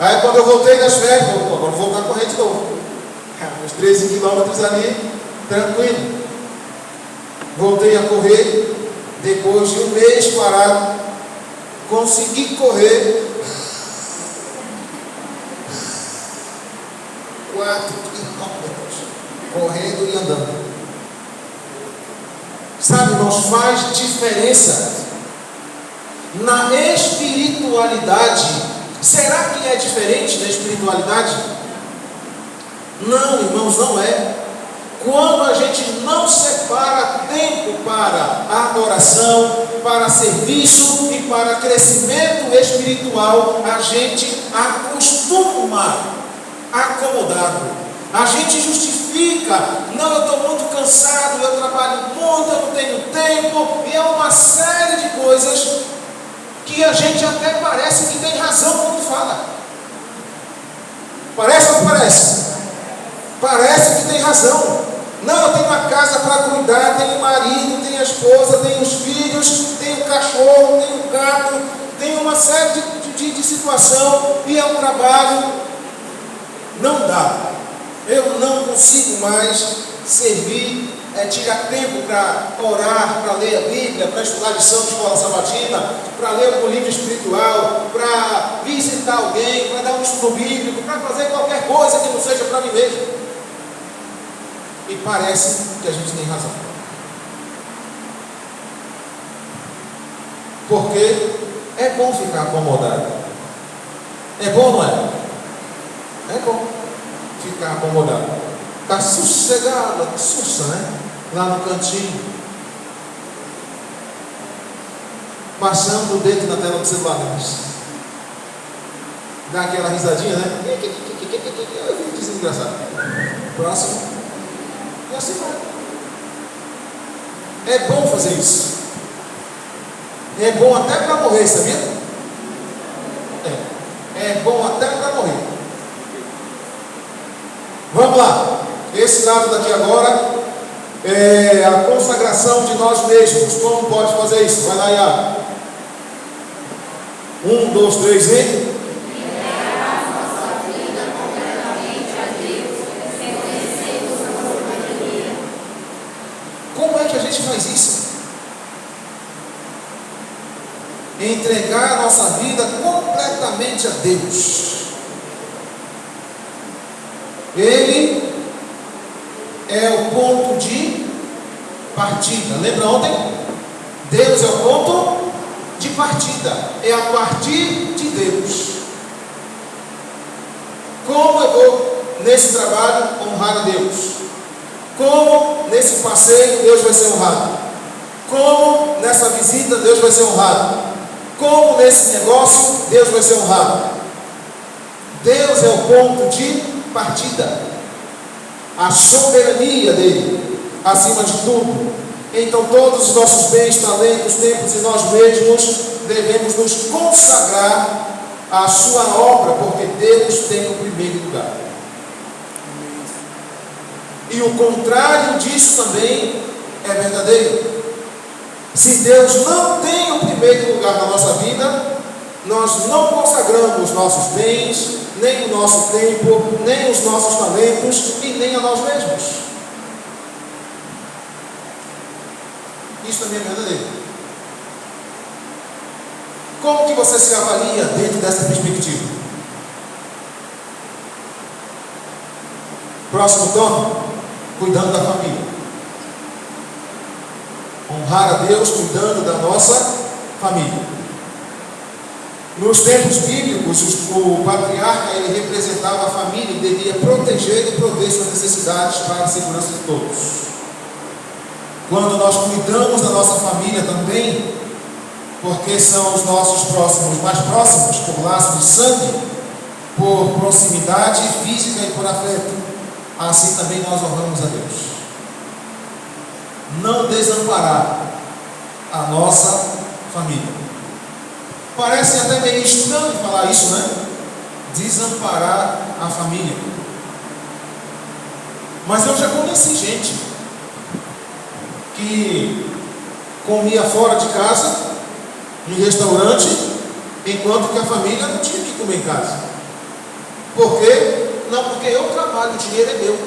Aí quando eu voltei das férias, agora vou voltar a correr de novo. Uns 13 quilômetros ali, tranquilo. Voltei a correr. Depois de 1 mês parado, consegui correr 4 quilômetros, correndo e andando. Sabe, irmãos, faz diferença na espiritualidade. Será que é diferente da espiritualidade? Não, irmãos, não é. Quando a gente não separa tempo para adoração, para serviço e para crescimento espiritual, a gente acostuma acomodado. A gente justifica, não, eu estou muito cansado, eu trabalho muito, eu não tenho tempo, e é uma série de coisas que a gente até parece que tem razão quando fala. Parece ou não parece? Parece que tem razão. Não, eu tenho uma casa para cuidar, tenho marido, tenho a esposa, tenho os filhos, tenho cachorro, tenho gato, tenho uma série de situação, e é um trabalho. Não dá. Eu não consigo mais servir, tirar tempo para orar, para ler a Bíblia, para estudar lição de escola sabatina, para ler algum livro espiritual, para visitar alguém, para dar um estudo bíblico, para fazer qualquer coisa que não seja para mim mesmo. E parece que a gente tem razão. Porque é bom ficar acomodado. É bom, não é? É bom ficar acomodado. Está sossegado, sussa, né? Lá no cantinho. Passando o dedo na tela do celular. Dá aquela risadinha, né? Eu vi desgraçado. Próximo. E assim vai. É bom fazer isso. É bom até para morrer, sabia? É bom até para morrer. Vamos lá. Esse lado daqui agora é a consagração de nós mesmos. Como pode fazer isso? Vai lá, Iago. 1, 2, 3 e... Como é que a gente faz isso? Entregar a nossa vida completamente a Deus. Ele é o ponto de partida. Lembra ontem? Deus é o ponto de partida. É a partir de Deus. Como eu vou nesse trabalho honrar a Deus? Como nesse passeio Deus vai ser honrado? Como nessa visita Deus vai ser honrado? Como nesse negócio Deus vai ser honrado? Deus é o ponto de partida. A soberania dele acima de tudo. Então todos os nossos bens, talentos, tempos e nós mesmos devemos nos consagrar à sua obra, porque Deus tem o primeiro lugar. E o contrário disso também é verdadeiro. Se Deus não tem o primeiro lugar na nossa vida, nós não consagramos nossos bens, nem o nosso tempo, nem os nossos talentos e nem a nós mesmos. Isso também é verdadeiro. Como que você se avalia dentro dessa perspectiva? Próximo tópico, cuidando da família. Honrar a Deus cuidando da nossa família. Nos tempos bíblicos, o patriarca ele representava a família e devia proteger e prover suas necessidades para a segurança de todos. Quando nós cuidamos da nossa família também, porque são os nossos próximos, mais próximos, por laço de sangue, por proximidade física e por afeto, assim também nós honramos a Deus. Não desamparar a nossa família. Parece até meio estranho falar isso, né? Desamparar a família. Mas eu já conheci gente que comia fora de casa, em restaurante, enquanto que a família não tinha que comer em casa. Por quê? Não, porque eu trabalho, o dinheiro é meu.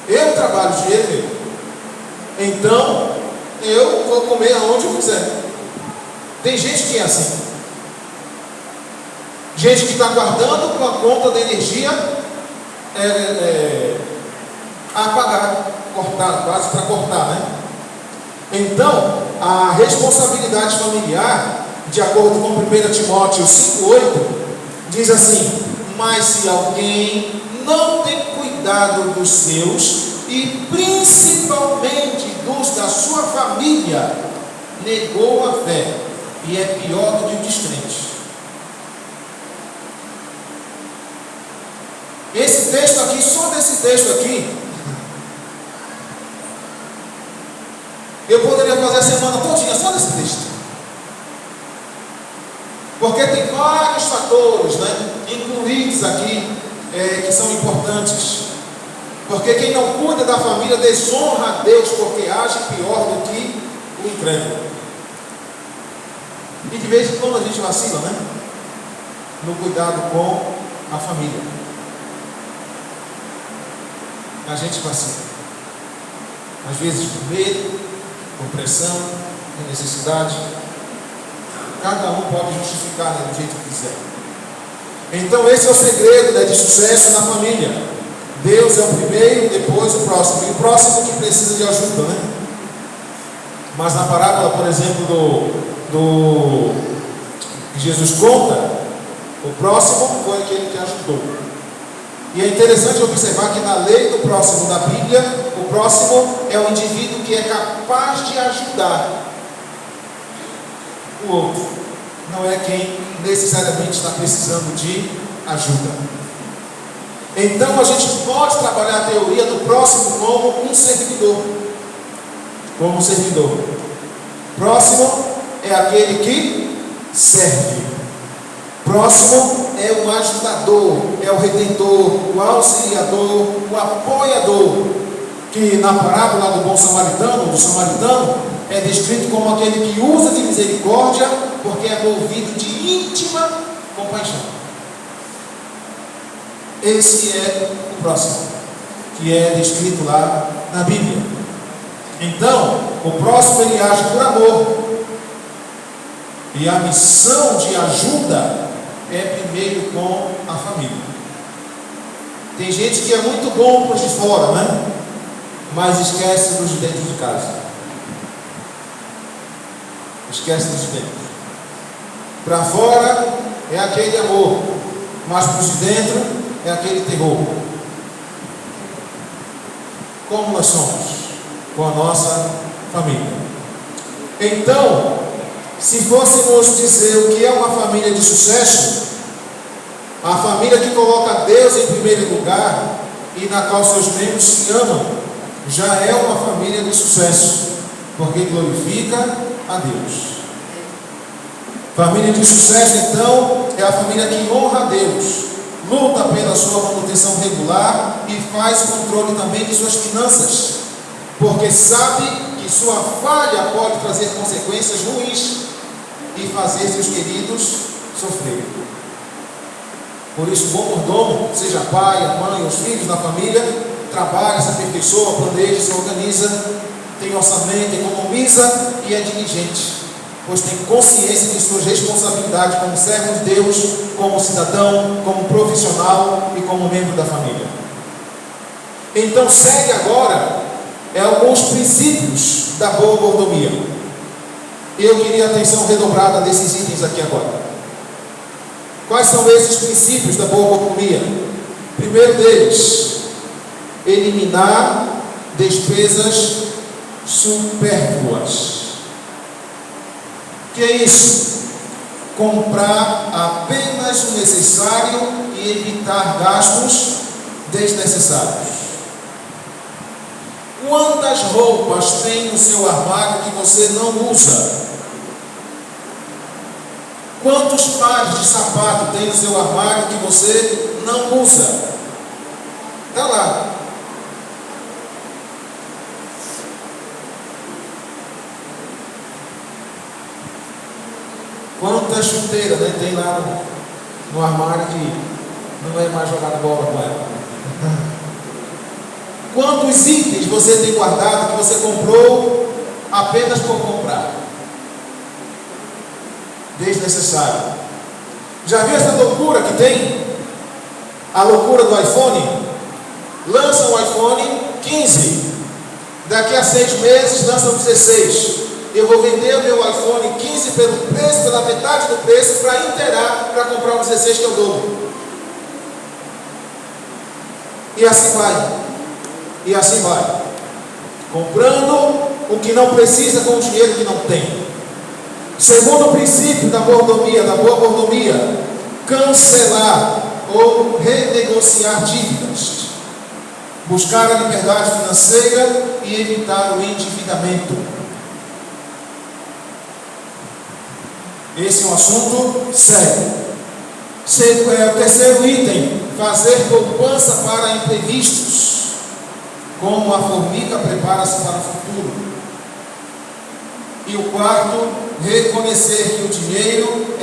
Eu trabalho, o dinheiro é meu. Então, eu vou comer aonde eu quiser. Tem gente que é assim. Gente que está guardando com a conta da energia apagada, cortada, quase para cortar, né? Então, a responsabilidade familiar, de acordo com 1 Timóteo 5,8, diz assim: Mas se alguém não tem cuidado dos seus, e principalmente dos da sua família, negou a fé e é pior do que o descrente. Esse texto aqui, só desse texto aqui, eu poderia fazer a semana todinha só desse texto. Porque tem vários fatores, né, incluídos aqui, que são importantes. Porque quem não cuida da família desonra a Deus, porque age pior do que o incrédulo. E de vez em quando a gente vacila, né? No cuidado com a família. A gente vacila. Às vezes por medo, por pressão, por necessidade. Cada um pode justificar, né, do jeito que quiser. Então esse é o segredo, né, de sucesso na família. Deus é o primeiro, depois o próximo. E o próximo que precisa de ajuda, né? Mas na parábola, por exemplo, que Jesus conta, o próximo foi aquele que ajudou. E é interessante observar que na lei do próximo da Bíblia, o próximo é o indivíduo que é capaz de ajudar o outro. Não é quem necessariamente está precisando de ajuda. Então a gente pode trabalhar a teoria do próximo como um servidor. Como um servidor. Próximo é aquele que serve. Próximo é o ajudador, é o redentor, o auxiliador, o apoiador. Que na parábola do bom samaritano, é descrito como aquele que usa de misericórdia, porque é movido de íntima compaixão. Esse é o próximo, que é descrito lá na Bíblia. Então, o próximo ele age por amor. E a missão de ajuda é primeiro com a família. Tem gente que é muito bom para os de fora, né? Mas esquece dos de dentro de casa. Esquece dos de dentro. Para fora é aquele amor, mas para os de dentro é aquele terror. Como nós somos com a nossa família. Então, se fôssemos dizer o que é uma família de sucesso, a família que coloca Deus em primeiro lugar e na qual seus membros se amam, já é uma família de sucesso, porque glorifica a Deus. Família de sucesso, então, é a família que honra a Deus, luta pela sua manutenção regular e faz controle também de suas finanças, porque sabe que sua falha pode trazer consequências ruins e fazer seus queridos sofrer. Por isso, o bom mordomo, seja pai, a mãe, os filhos da família, trabalha, se aperfeiçoa, planeja, se organiza, tem orçamento, economiza e é diligente, pois tem consciência de suas responsabilidades como servo de Deus, como cidadão, como profissional e como membro da família. Então segue agora alguns princípios da boa mordomia. Eu queria atenção redobrada desses itens aqui agora. Quais são esses princípios da boa mordomia? Primeiro deles, eliminar despesas supérfluas. Que é isso? Comprar apenas o necessário e evitar gastos desnecessários. Quantas roupas tem no seu armário que você não usa? Quantos pares de sapato tem no seu armário que você não usa? Está lá. Quantas chuteiras, né, tem lá no armário que não é mais jogar bola com ela? Quantos itens você tem guardado que você comprou apenas por comprar? Desnecessário. Já viu essa loucura que tem? A loucura do iPhone? Lança o iPhone 15. Daqui a 6 meses lança o 16. Eu vou vender o meu iPhone 15 pelo preço, pela metade do preço, para inteirar, para comprar o 16 que eu dou. E assim vai. E assim vai. Comprando o que não precisa com o dinheiro que não tem. Segundo princípio da boa mordomia, cancelar ou renegociar dívidas. Buscar a liberdade financeira e evitar o endividamento. Esse é um assunto sério. O terceiro item, fazer poupança para imprevistos. Como a formiga prepara-se para o futuro. E o quarto, reconhecer que o dinheiro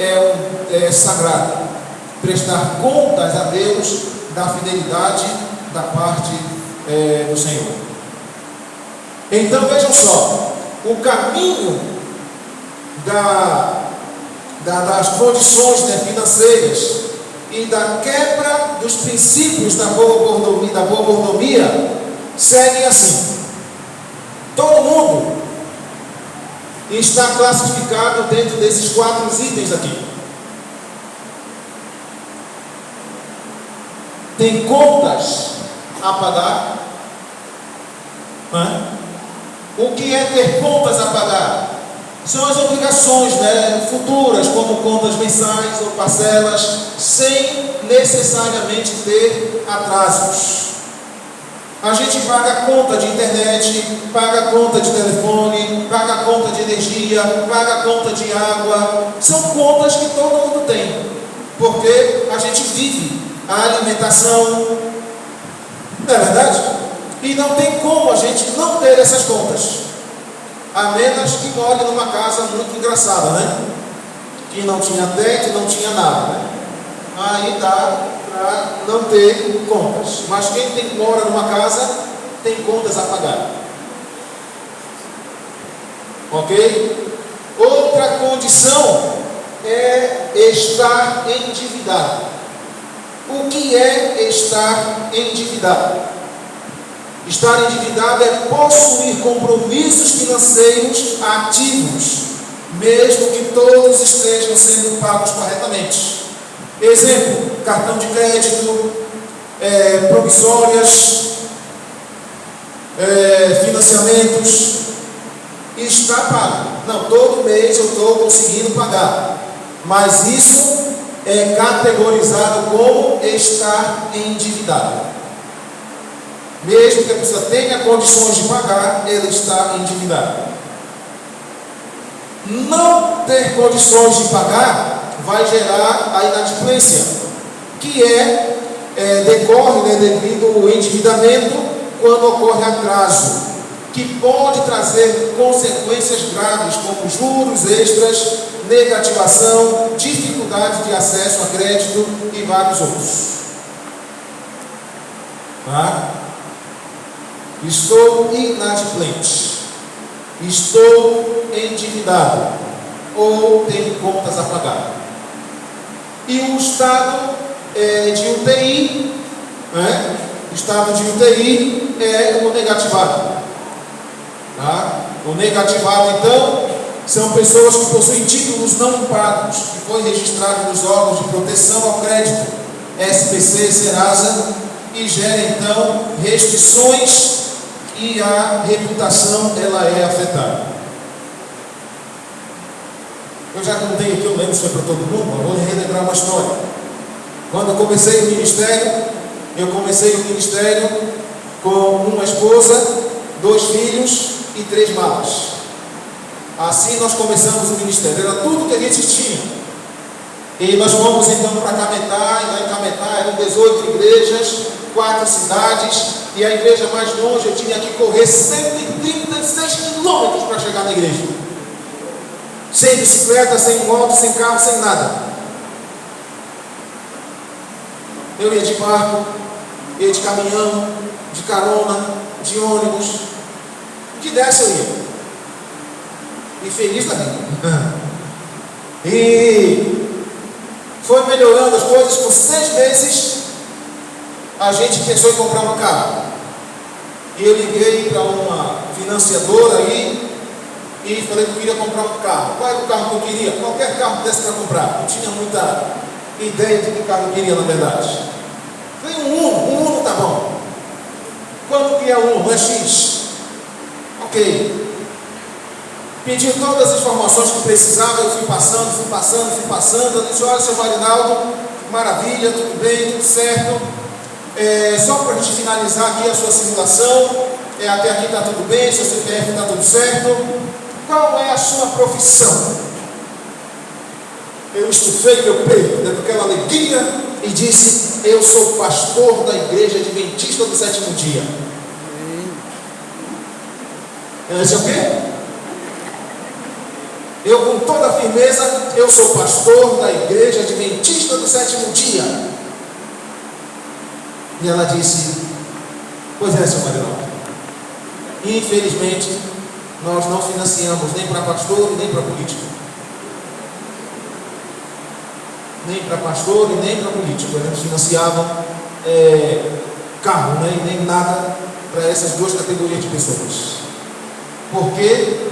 é sagrado. Prestar contas a Deus da fidelidade da parte do Senhor. Então vejam só, o caminho das condições financeiras e da quebra dos princípios da boa mordomia seguem assim. Todo mundo está classificado dentro desses 4 itens aqui. Tem contas a pagar. O que é ter contas a pagar? São as obrigações futuras, como contas mensais ou parcelas, sem necessariamente ter atrasos. A gente paga a conta de internet, paga a conta de telefone, paga a conta de energia, paga a conta de água. São contas que todo mundo tem, porque a gente vive a alimentação, não é verdade? E não tem como a gente não ter essas contas, a menos que more numa casa muito engraçada, né? Que não tinha teto, não tinha nada, né? Aí dá para não ter contas. Mas quem mora numa casa tem contas a pagar. Ok? Outra condição é estar endividado. O que é estar endividado? Estar endividado é possuir compromissos financeiros ativos, mesmo que todos estejam sendo pagos corretamente. Exemplo, cartão de crédito, promissórias, financiamentos, está pago. Não, todo mês eu estou conseguindo pagar, mas isso é categorizado como estar endividado. Mesmo que a pessoa tenha condições de pagar, ele está endividado. Não ter condições de pagar vai gerar a inadimplência, que decorre devido ao endividamento quando ocorre atraso, que pode trazer consequências graves como juros extras, negativação, dificuldade de acesso a crédito e vários outros. Estou inadimplente, estou endividado ou tenho contas a pagar. E o estado de UTI, estado de UTI é o negativado. O negativado, então, são pessoas que possuem títulos não pagos, que foi registrado nos órgãos de proteção ao crédito, SPC, Serasa, e gera, então, restrições e a reputação ela é afetada. Eu já contei aqui, eu lembro se foi para todo mundo, mas vou relembrar uma história. Quando eu comecei o ministério com uma esposa, 2 filhos e 3 malas. Assim nós começamos o ministério, era tudo que a gente tinha. E nós fomos então para Cametá, e lá em Cametá eram 18 igrejas, 4 cidades, e a igreja mais longe eu tinha que correr 136 quilômetros para chegar na igreja. Sem bicicleta, sem moto, sem carro, sem nada. Eu ia de barco, ia de caminhão, de carona, de ônibus. O que desse eu ia. E feliz da vida. E foi melhorando as coisas. Com 6 meses, a gente pensou em comprar um carro. E eu liguei para uma financiadora aí e falei que eu queria comprar um carro. Qual era o carro que eu queria? Qualquer carro desse para comprar. Não tinha muita ideia de que carro eu queria, na verdade. Falei, um Uno tá bom. que é 1? Não é X? Ok. Pediu todas as informações que precisava, eu fui passando. Eu disse, olha, seu Marinaldo, maravilha, tudo bem, tudo certo. Só para a gente finalizar aqui a sua simulação, até aqui está tudo bem, seu CPF está tudo certo. Qual é a sua profissão? Eu estufei meu peito, dando aquela alegria, e disse, eu sou pastor da Igreja Adventista do Sétimo Dia. Ela disse o quê? Eu, com toda a firmeza, eu sou pastor da Igreja Adventista do Sétimo Dia. E ela disse, pois é, seu Marinaldo, infelizmente, nós não financiamos nem para pastor e nem para político. Nem para pastor e nem para político. A gente financiava carro, né? E nem nada para essas duas categorias de pessoas. Porque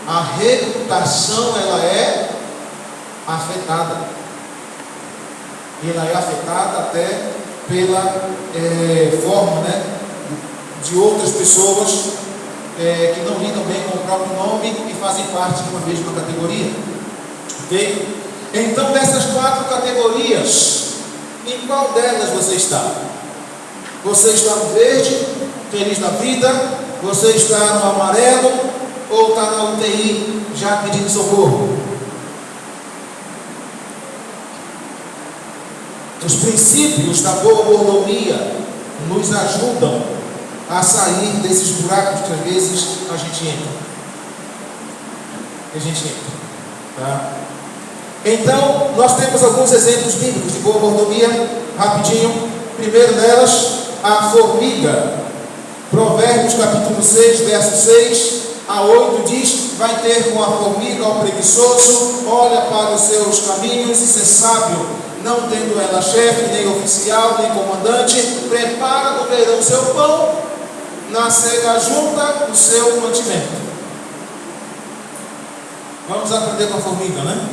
a reputação, ela é afetada. E ela é afetada até pela forma, né, de outras pessoas que não lidam bem com o próprio nome e fazem parte de uma mesma categoria. Ok? Então, dessas 4 categorias, em qual delas você está? Você está no verde, feliz da vida? Você está no amarelo? Ou está na UTI, já pedindo socorro? Os princípios da boa mordomia nos ajudam a sair desses buracos que às vezes a gente entra. Tá? Então, nós temos alguns exemplos bíblicos de boa mordomia, rapidinho. Primeiro delas, a formiga. Provérbios capítulo 6, verso 6 a 8 diz, vai ter com a formiga ao preguiçoso, olha para os seus caminhos e ser sábio, não tendo ela chefe, nem oficial, nem comandante, prepara no verão o seu pão, na cega junta o seu mantimento. Vamos aprender com a formiga, né?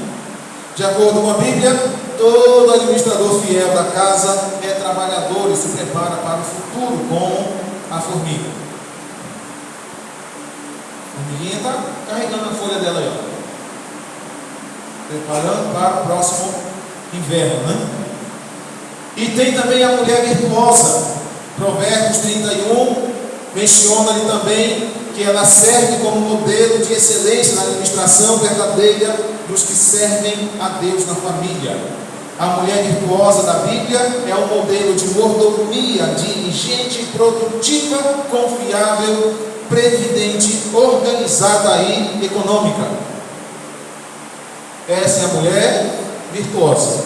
De acordo com a Bíblia, todo administrador fiel da casa é trabalhador e se prepara para o futuro com a formiga. A formiguinha está carregando a folha dela aí, ó. Preparando para o próximo inverno, né? E tem também a mulher virtuosa. Provérbios 31 menciona ali também que ela serve como modelo de excelência na administração verdadeira dos que servem a Deus na família. A mulher virtuosa da Bíblia é um modelo de mordomia, diligente, produtiva, confiável, previdente, organizada e econômica. Essa é a mulher virtuosa.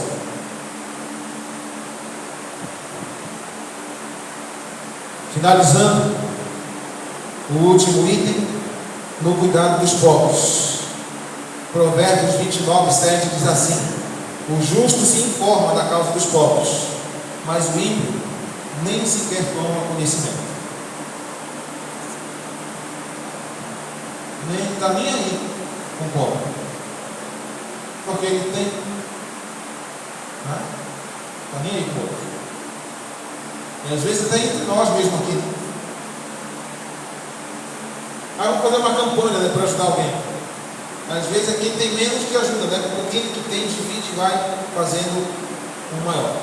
Finalizando, o último item, no cuidado dos pobres. Provérbios 29, 7 diz assim: o justo se informa da causa dos pobres, mas o ímpio nem sequer toma conhecimento. Nem está nem aí com o pobre, porque ele tem, né? Está nem aí com o pobre. E às vezes até entre nós mesmo aqui. Aí vamos fazer uma campanha, né, para ajudar alguém. Às vezes é quem tem menos que ajuda, né? Com quem que tem, divide e vai fazendo um maior.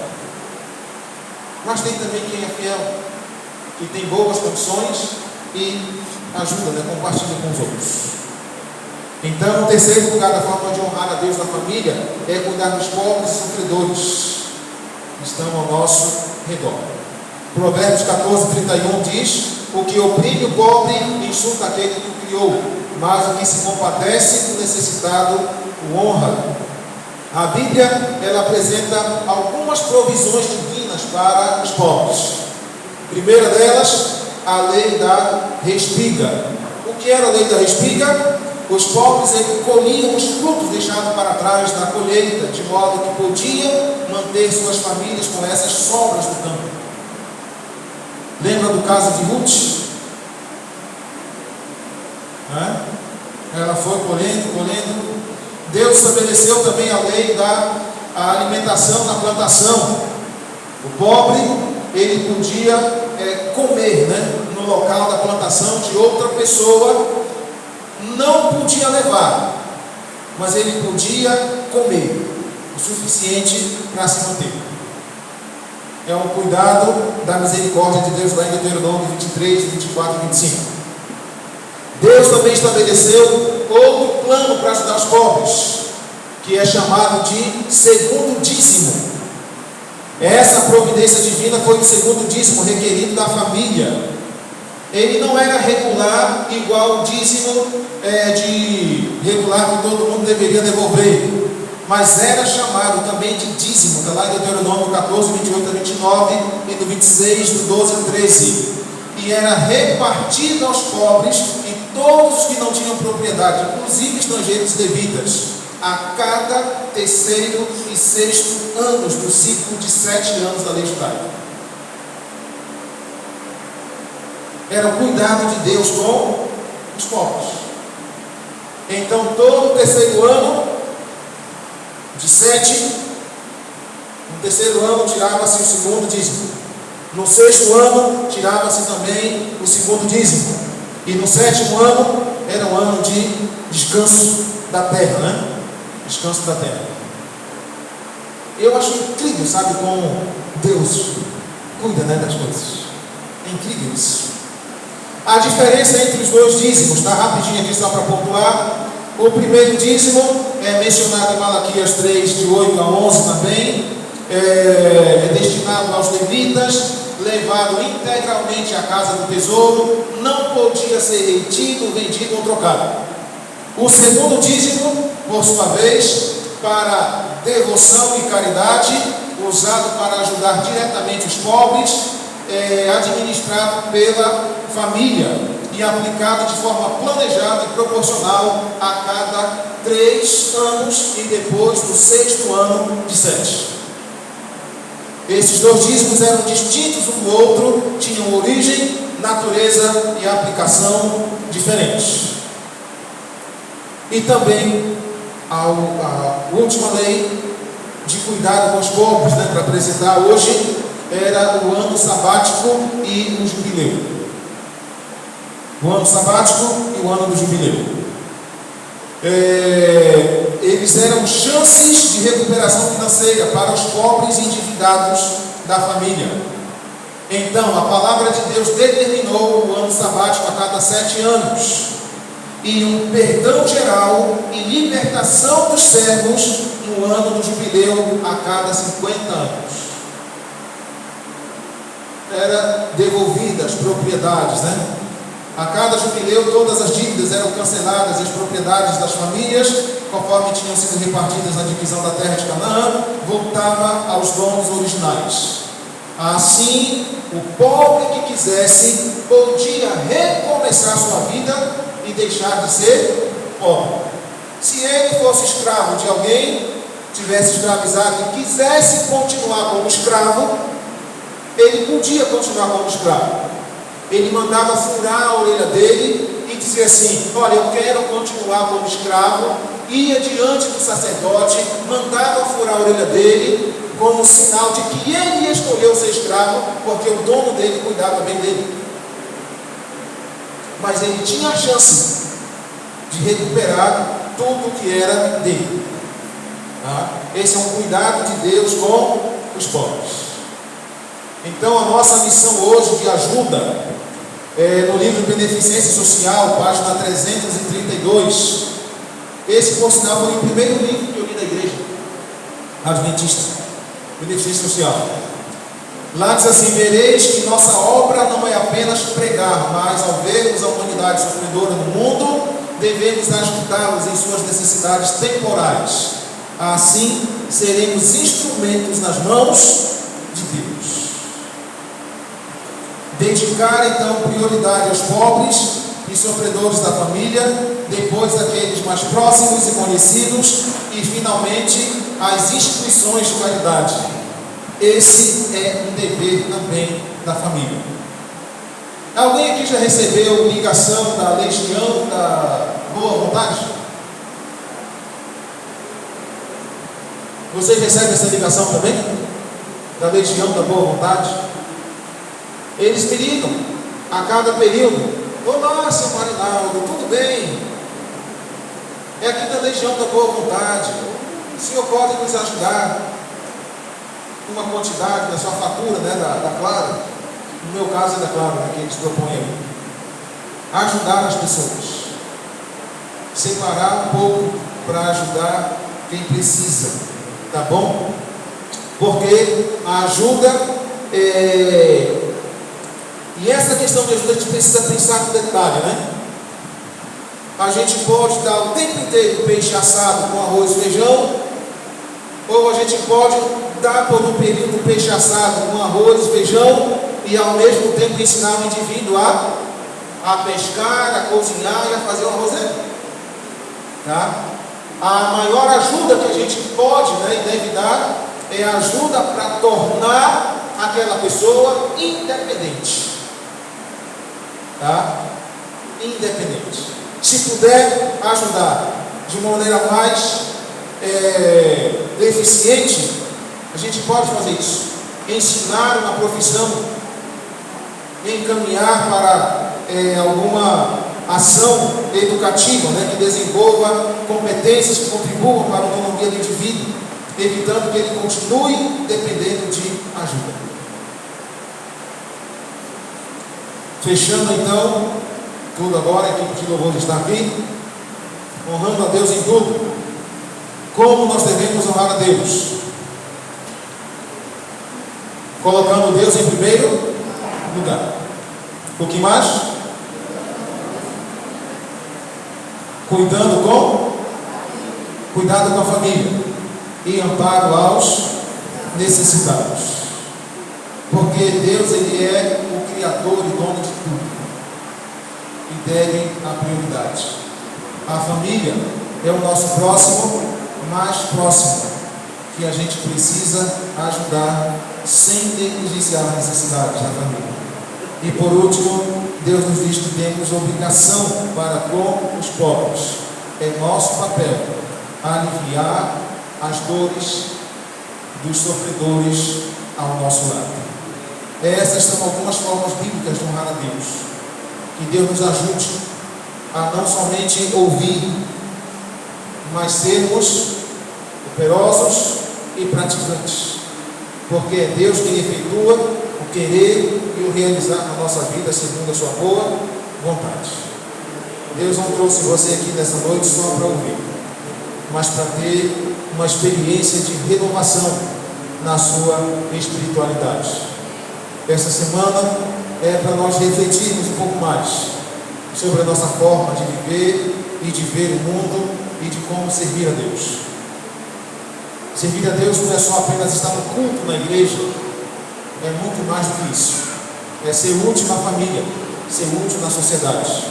Mas tem também quem é fiel, que tem boas condições e ajuda, né? Compartilha com os outros. Então, o terceiro lugar da forma de honrar a Deus na família é cuidar dos pobres e sofredores que estão ao nosso redor. Provérbios 14, 31 diz: o que oprime o pobre insulta aquele que o criou, mas o que se compadece do necessitado o honra. A Bíblia, ela apresenta algumas provisões divinas para os pobres. Primeira delas, a lei da respiga. O que era a lei da respiga? Os pobres colhiam os frutos deixados para trás na colheita, de modo que podiam manter suas famílias com essas sobras do campo. Lembra do caso de Ruth? Ela foi colhendo. Deus estabeleceu também a lei da alimentação na plantação. O pobre, ele podia comer, né? no local da plantação de outra pessoa, não podia levar, mas ele podia comer o suficiente para se manter. É um cuidado da misericórdia de Deus lá em Deuteronômio 23, 24 e 25. Deus também estabeleceu outro plano para ajudar os pobres, que é chamado de segundo dízimo. Essa providência divina foi o segundo dízimo requerido da família. Ele não era regular, igual o dízimo de regular que todo mundo deveria devolver, mas era chamado também de dízimo. Está lá em Deuteronômio 14, 28 a 29 e do 26, do 12 ao 13. E era repartido aos pobres e todos os que não tinham propriedade, inclusive estrangeiros e levitas, a cada terceiro e sexto anos do ciclo de 7 anos da lei judaica. Era o cuidado de Deus com os pobres. Então, todo o terceiro ano, de 7, no terceiro ano tirava-se o segundo dízimo. No sexto ano, tirava-se também o segundo dízimo. E no sétimo ano, era um ano de descanso da terra, né? Descanso da terra. Eu acho incrível, sabe, como Deus cuida, né, das coisas. É incrível isso. A diferença entre os dois dízimos, está rapidinho aqui só para pontuar. O primeiro dízimo é mencionado em Malaquias 3, de 8 a 11 também. É destinado aos levitas, levado integralmente à casa do tesouro, não podia ser retido, vendido ou trocado. O segundo dízimo, por sua vez, para devoção e caridade, usado para ajudar diretamente os pobres, administrado pela família e aplicado de forma planejada e proporcional a cada 3 anos e depois do 6º ano de 7. Esses dois dízimos eram distintos um do outro, tinham origem, natureza e aplicação diferentes. E também a última lei de cuidado com os pobres, né, para apresentar hoje, era o ano sabático e o jubileu. O ano sabático e o ano do jubileu. Eles eram chances de recuperação financeira para os pobres e endividados da família. Então, a palavra de Deus determinou o ano sabático a cada 7 anos, e um perdão geral e libertação dos servos no ano do jubileu a cada 50 anos. Era devolvida as propriedades, né? A cada jubileu todas as dívidas eram canceladas e as propriedades das famílias, conforme tinham sido repartidas na divisão da terra de Canaã, voltava aos donos originais. Assim, o pobre que quisesse podia recomeçar sua vida e deixar de ser pobre. Se ele fosse escravo de alguém, tivesse escravizado e quisesse continuar como escravo, ele podia continuar como escravo. Ele mandava furar a orelha dele e dizia assim: olha, eu quero continuar como escravo. Ia diante do sacerdote, mandava furar a orelha dele, como sinal de que ele escolheu ser escravo, porque o dono dele cuidava bem dele. Mas ele tinha a chance de recuperar tudo o que era dele. Esse é um cuidado de Deus com os pobres. Então, a nossa missão hoje de ajuda, no livro Beneficência Social, página 332, esse, por sinal, foi o primeiro livro que eu li da igreja adventista, Beneficência Social. Lá diz assim: vereis que nossa obra não é apenas pregar, mas ao vermos a humanidade sofredora no mundo, devemos ajudá-los em suas necessidades temporais. Assim, seremos instrumentos nas mãos de Deus. Dedicar então prioridade aos pobres e sofredores da família, depois aqueles mais próximos e conhecidos, e finalmente as instituições de caridade. Esse é um dever também da família. Alguém aqui já recebeu ligação da Legião da Boa Vontade? Vocês recebem essa ligação também? Da Legião da Boa Vontade? Eles me ligam a cada período. Olá, seu Marinaldo, tudo bem? É aqui da Legião da Boa Vontade. O senhor pode nos ajudar? Uma quantidade da sua fatura, né, da Clara. No meu caso é da Clara, né, que eles propõem. Ajudar as pessoas. Separar um pouco para ajudar quem precisa. Tá bom? Porque a ajuda e essa questão de ajuda a gente precisa pensar no detalhe, né? A gente pode dar o tempo inteiro peixe assado com arroz e feijão, ou a gente pode dar por um período peixe assado com arroz e feijão e ao mesmo tempo ensinar o indivíduo a pescar, a cozinhar e a fazer o arroz dele. Tá? A maior ajuda que a gente pode, né, e deve dar é ajuda para tornar aquela pessoa independente. Tá? Independente. Se puder ajudar de uma maneira mais eficiente, a gente pode fazer isso. Ensinar uma profissão, encaminhar para alguma ação educativa, né, que desenvolva competências que contribuam para a autonomia do indivíduo, evitando que ele continue dependendo de ajuda. Fechando então tudo agora, a equipe de louvor está aqui, honrando a Deus em tudo. Como nós devemos honrar a Deus? Colocando Deus em primeiro lugar. O que mais? Cuidado com a família e amparo aos necessitados. Porque Deus, Ele é o Criador e dono de tudo. E deve a prioridade. A família é o nosso próximo, mais próximo, que a gente precisa ajudar sem negligenciar as necessidades da família. E por último, Deus nos diz que temos obrigação para com os pobres. É nosso papel aliviar as dores dos sofredores ao nosso lado. Essas são algumas formas bíblicas de honrar a Deus. Que Deus nos ajude a não somente ouvir, mas sermos operosos e praticantes. Porque é Deus que efetua o querer e o realizar na nossa vida segundo a sua boa vontade. Deus não trouxe você aqui nessa noite só para ouvir, mas para ter uma experiência de renovação na sua espiritualidade. Essa semana é para nós refletirmos um pouco mais sobre a nossa forma de viver e de ver o mundo e de como servir a Deus. Servir a Deus não é só apenas estar no culto na igreja, é muito mais do que isso. É ser útil na família, ser útil na sociedade.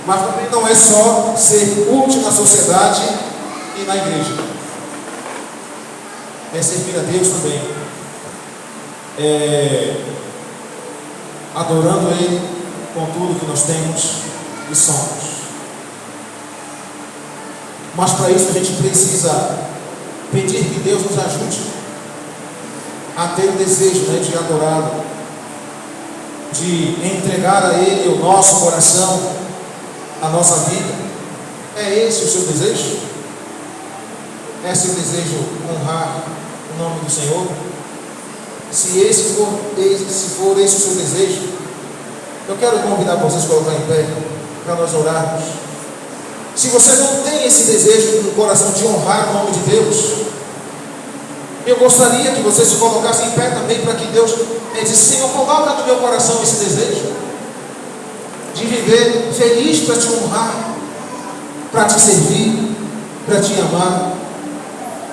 Mas também não é só ser útil na sociedade e na igreja. É servir a Deus também. Adorando Ele com tudo que nós temos e somos. Mas para isso a gente precisa pedir que Deus nos ajude a ter o desejo, né, de adorá-lo, de entregar a Ele o nosso coração, a nossa vida. É esse o seu desejo? É seu desejo honrar o nome do Senhor? Se for esse o seu desejo, eu quero convidar vocês a colocar em pé para nós orarmos. Se você não tem esse desejo no coração de honrar o nome de Deus, eu gostaria que você se colocasse em pé também para que Deus disse: Senhor, coloca no meu coração esse desejo de viver feliz para te honrar, para te servir, para te amar,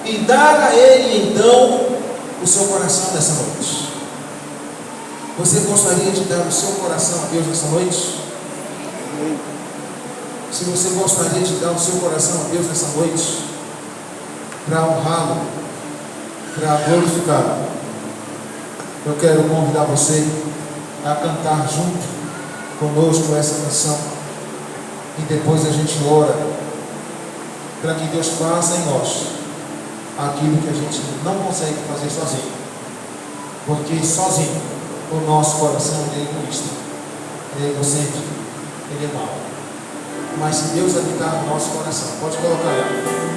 e dar a Ele então o seu coração nessa noite. Você gostaria de dar o seu coração a Deus nessa noite? Se você gostaria de dar o seu coração a Deus nessa noite, para honrá-lo, para glorificá-lo, eu quero convidar você a cantar junto conosco essa canção, e depois a gente ora para que Deus faça em nós aquilo que a gente não consegue fazer sozinho, porque sozinho o nosso coração é egoísta. é egocêntrico, ele é mau. Mas se Deus habitar no nosso coração, pode colocar aí.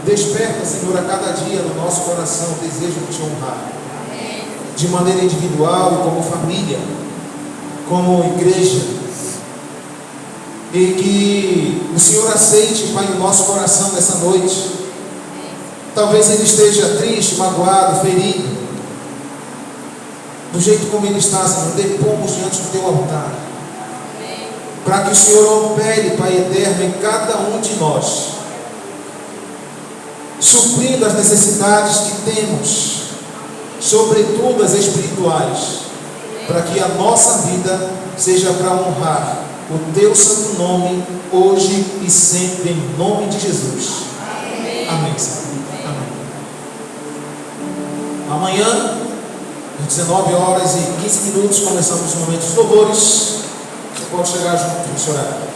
Desperta, Senhor, a cada dia no nosso coração o desejo de te honrar. De maneira individual e como família, como igreja. E que o Senhor aceite, Pai, o nosso coração nessa noite. Talvez ele esteja triste, magoado, ferido. Do jeito como ele está, Senhor, depomos diante do teu altar. Para que o Senhor opere, Pai eterno, em cada um de nós, suprindo as necessidades que temos, sobretudo as espirituais, para que a nossa vida seja para honrar o teu santo nome, hoje e sempre, em nome de Jesus. Amém, Senhor. Amém. Amanhã, às 19 horas e 15 minutos, começamos os momentos de louvores. Você pode chegar junto, missionário.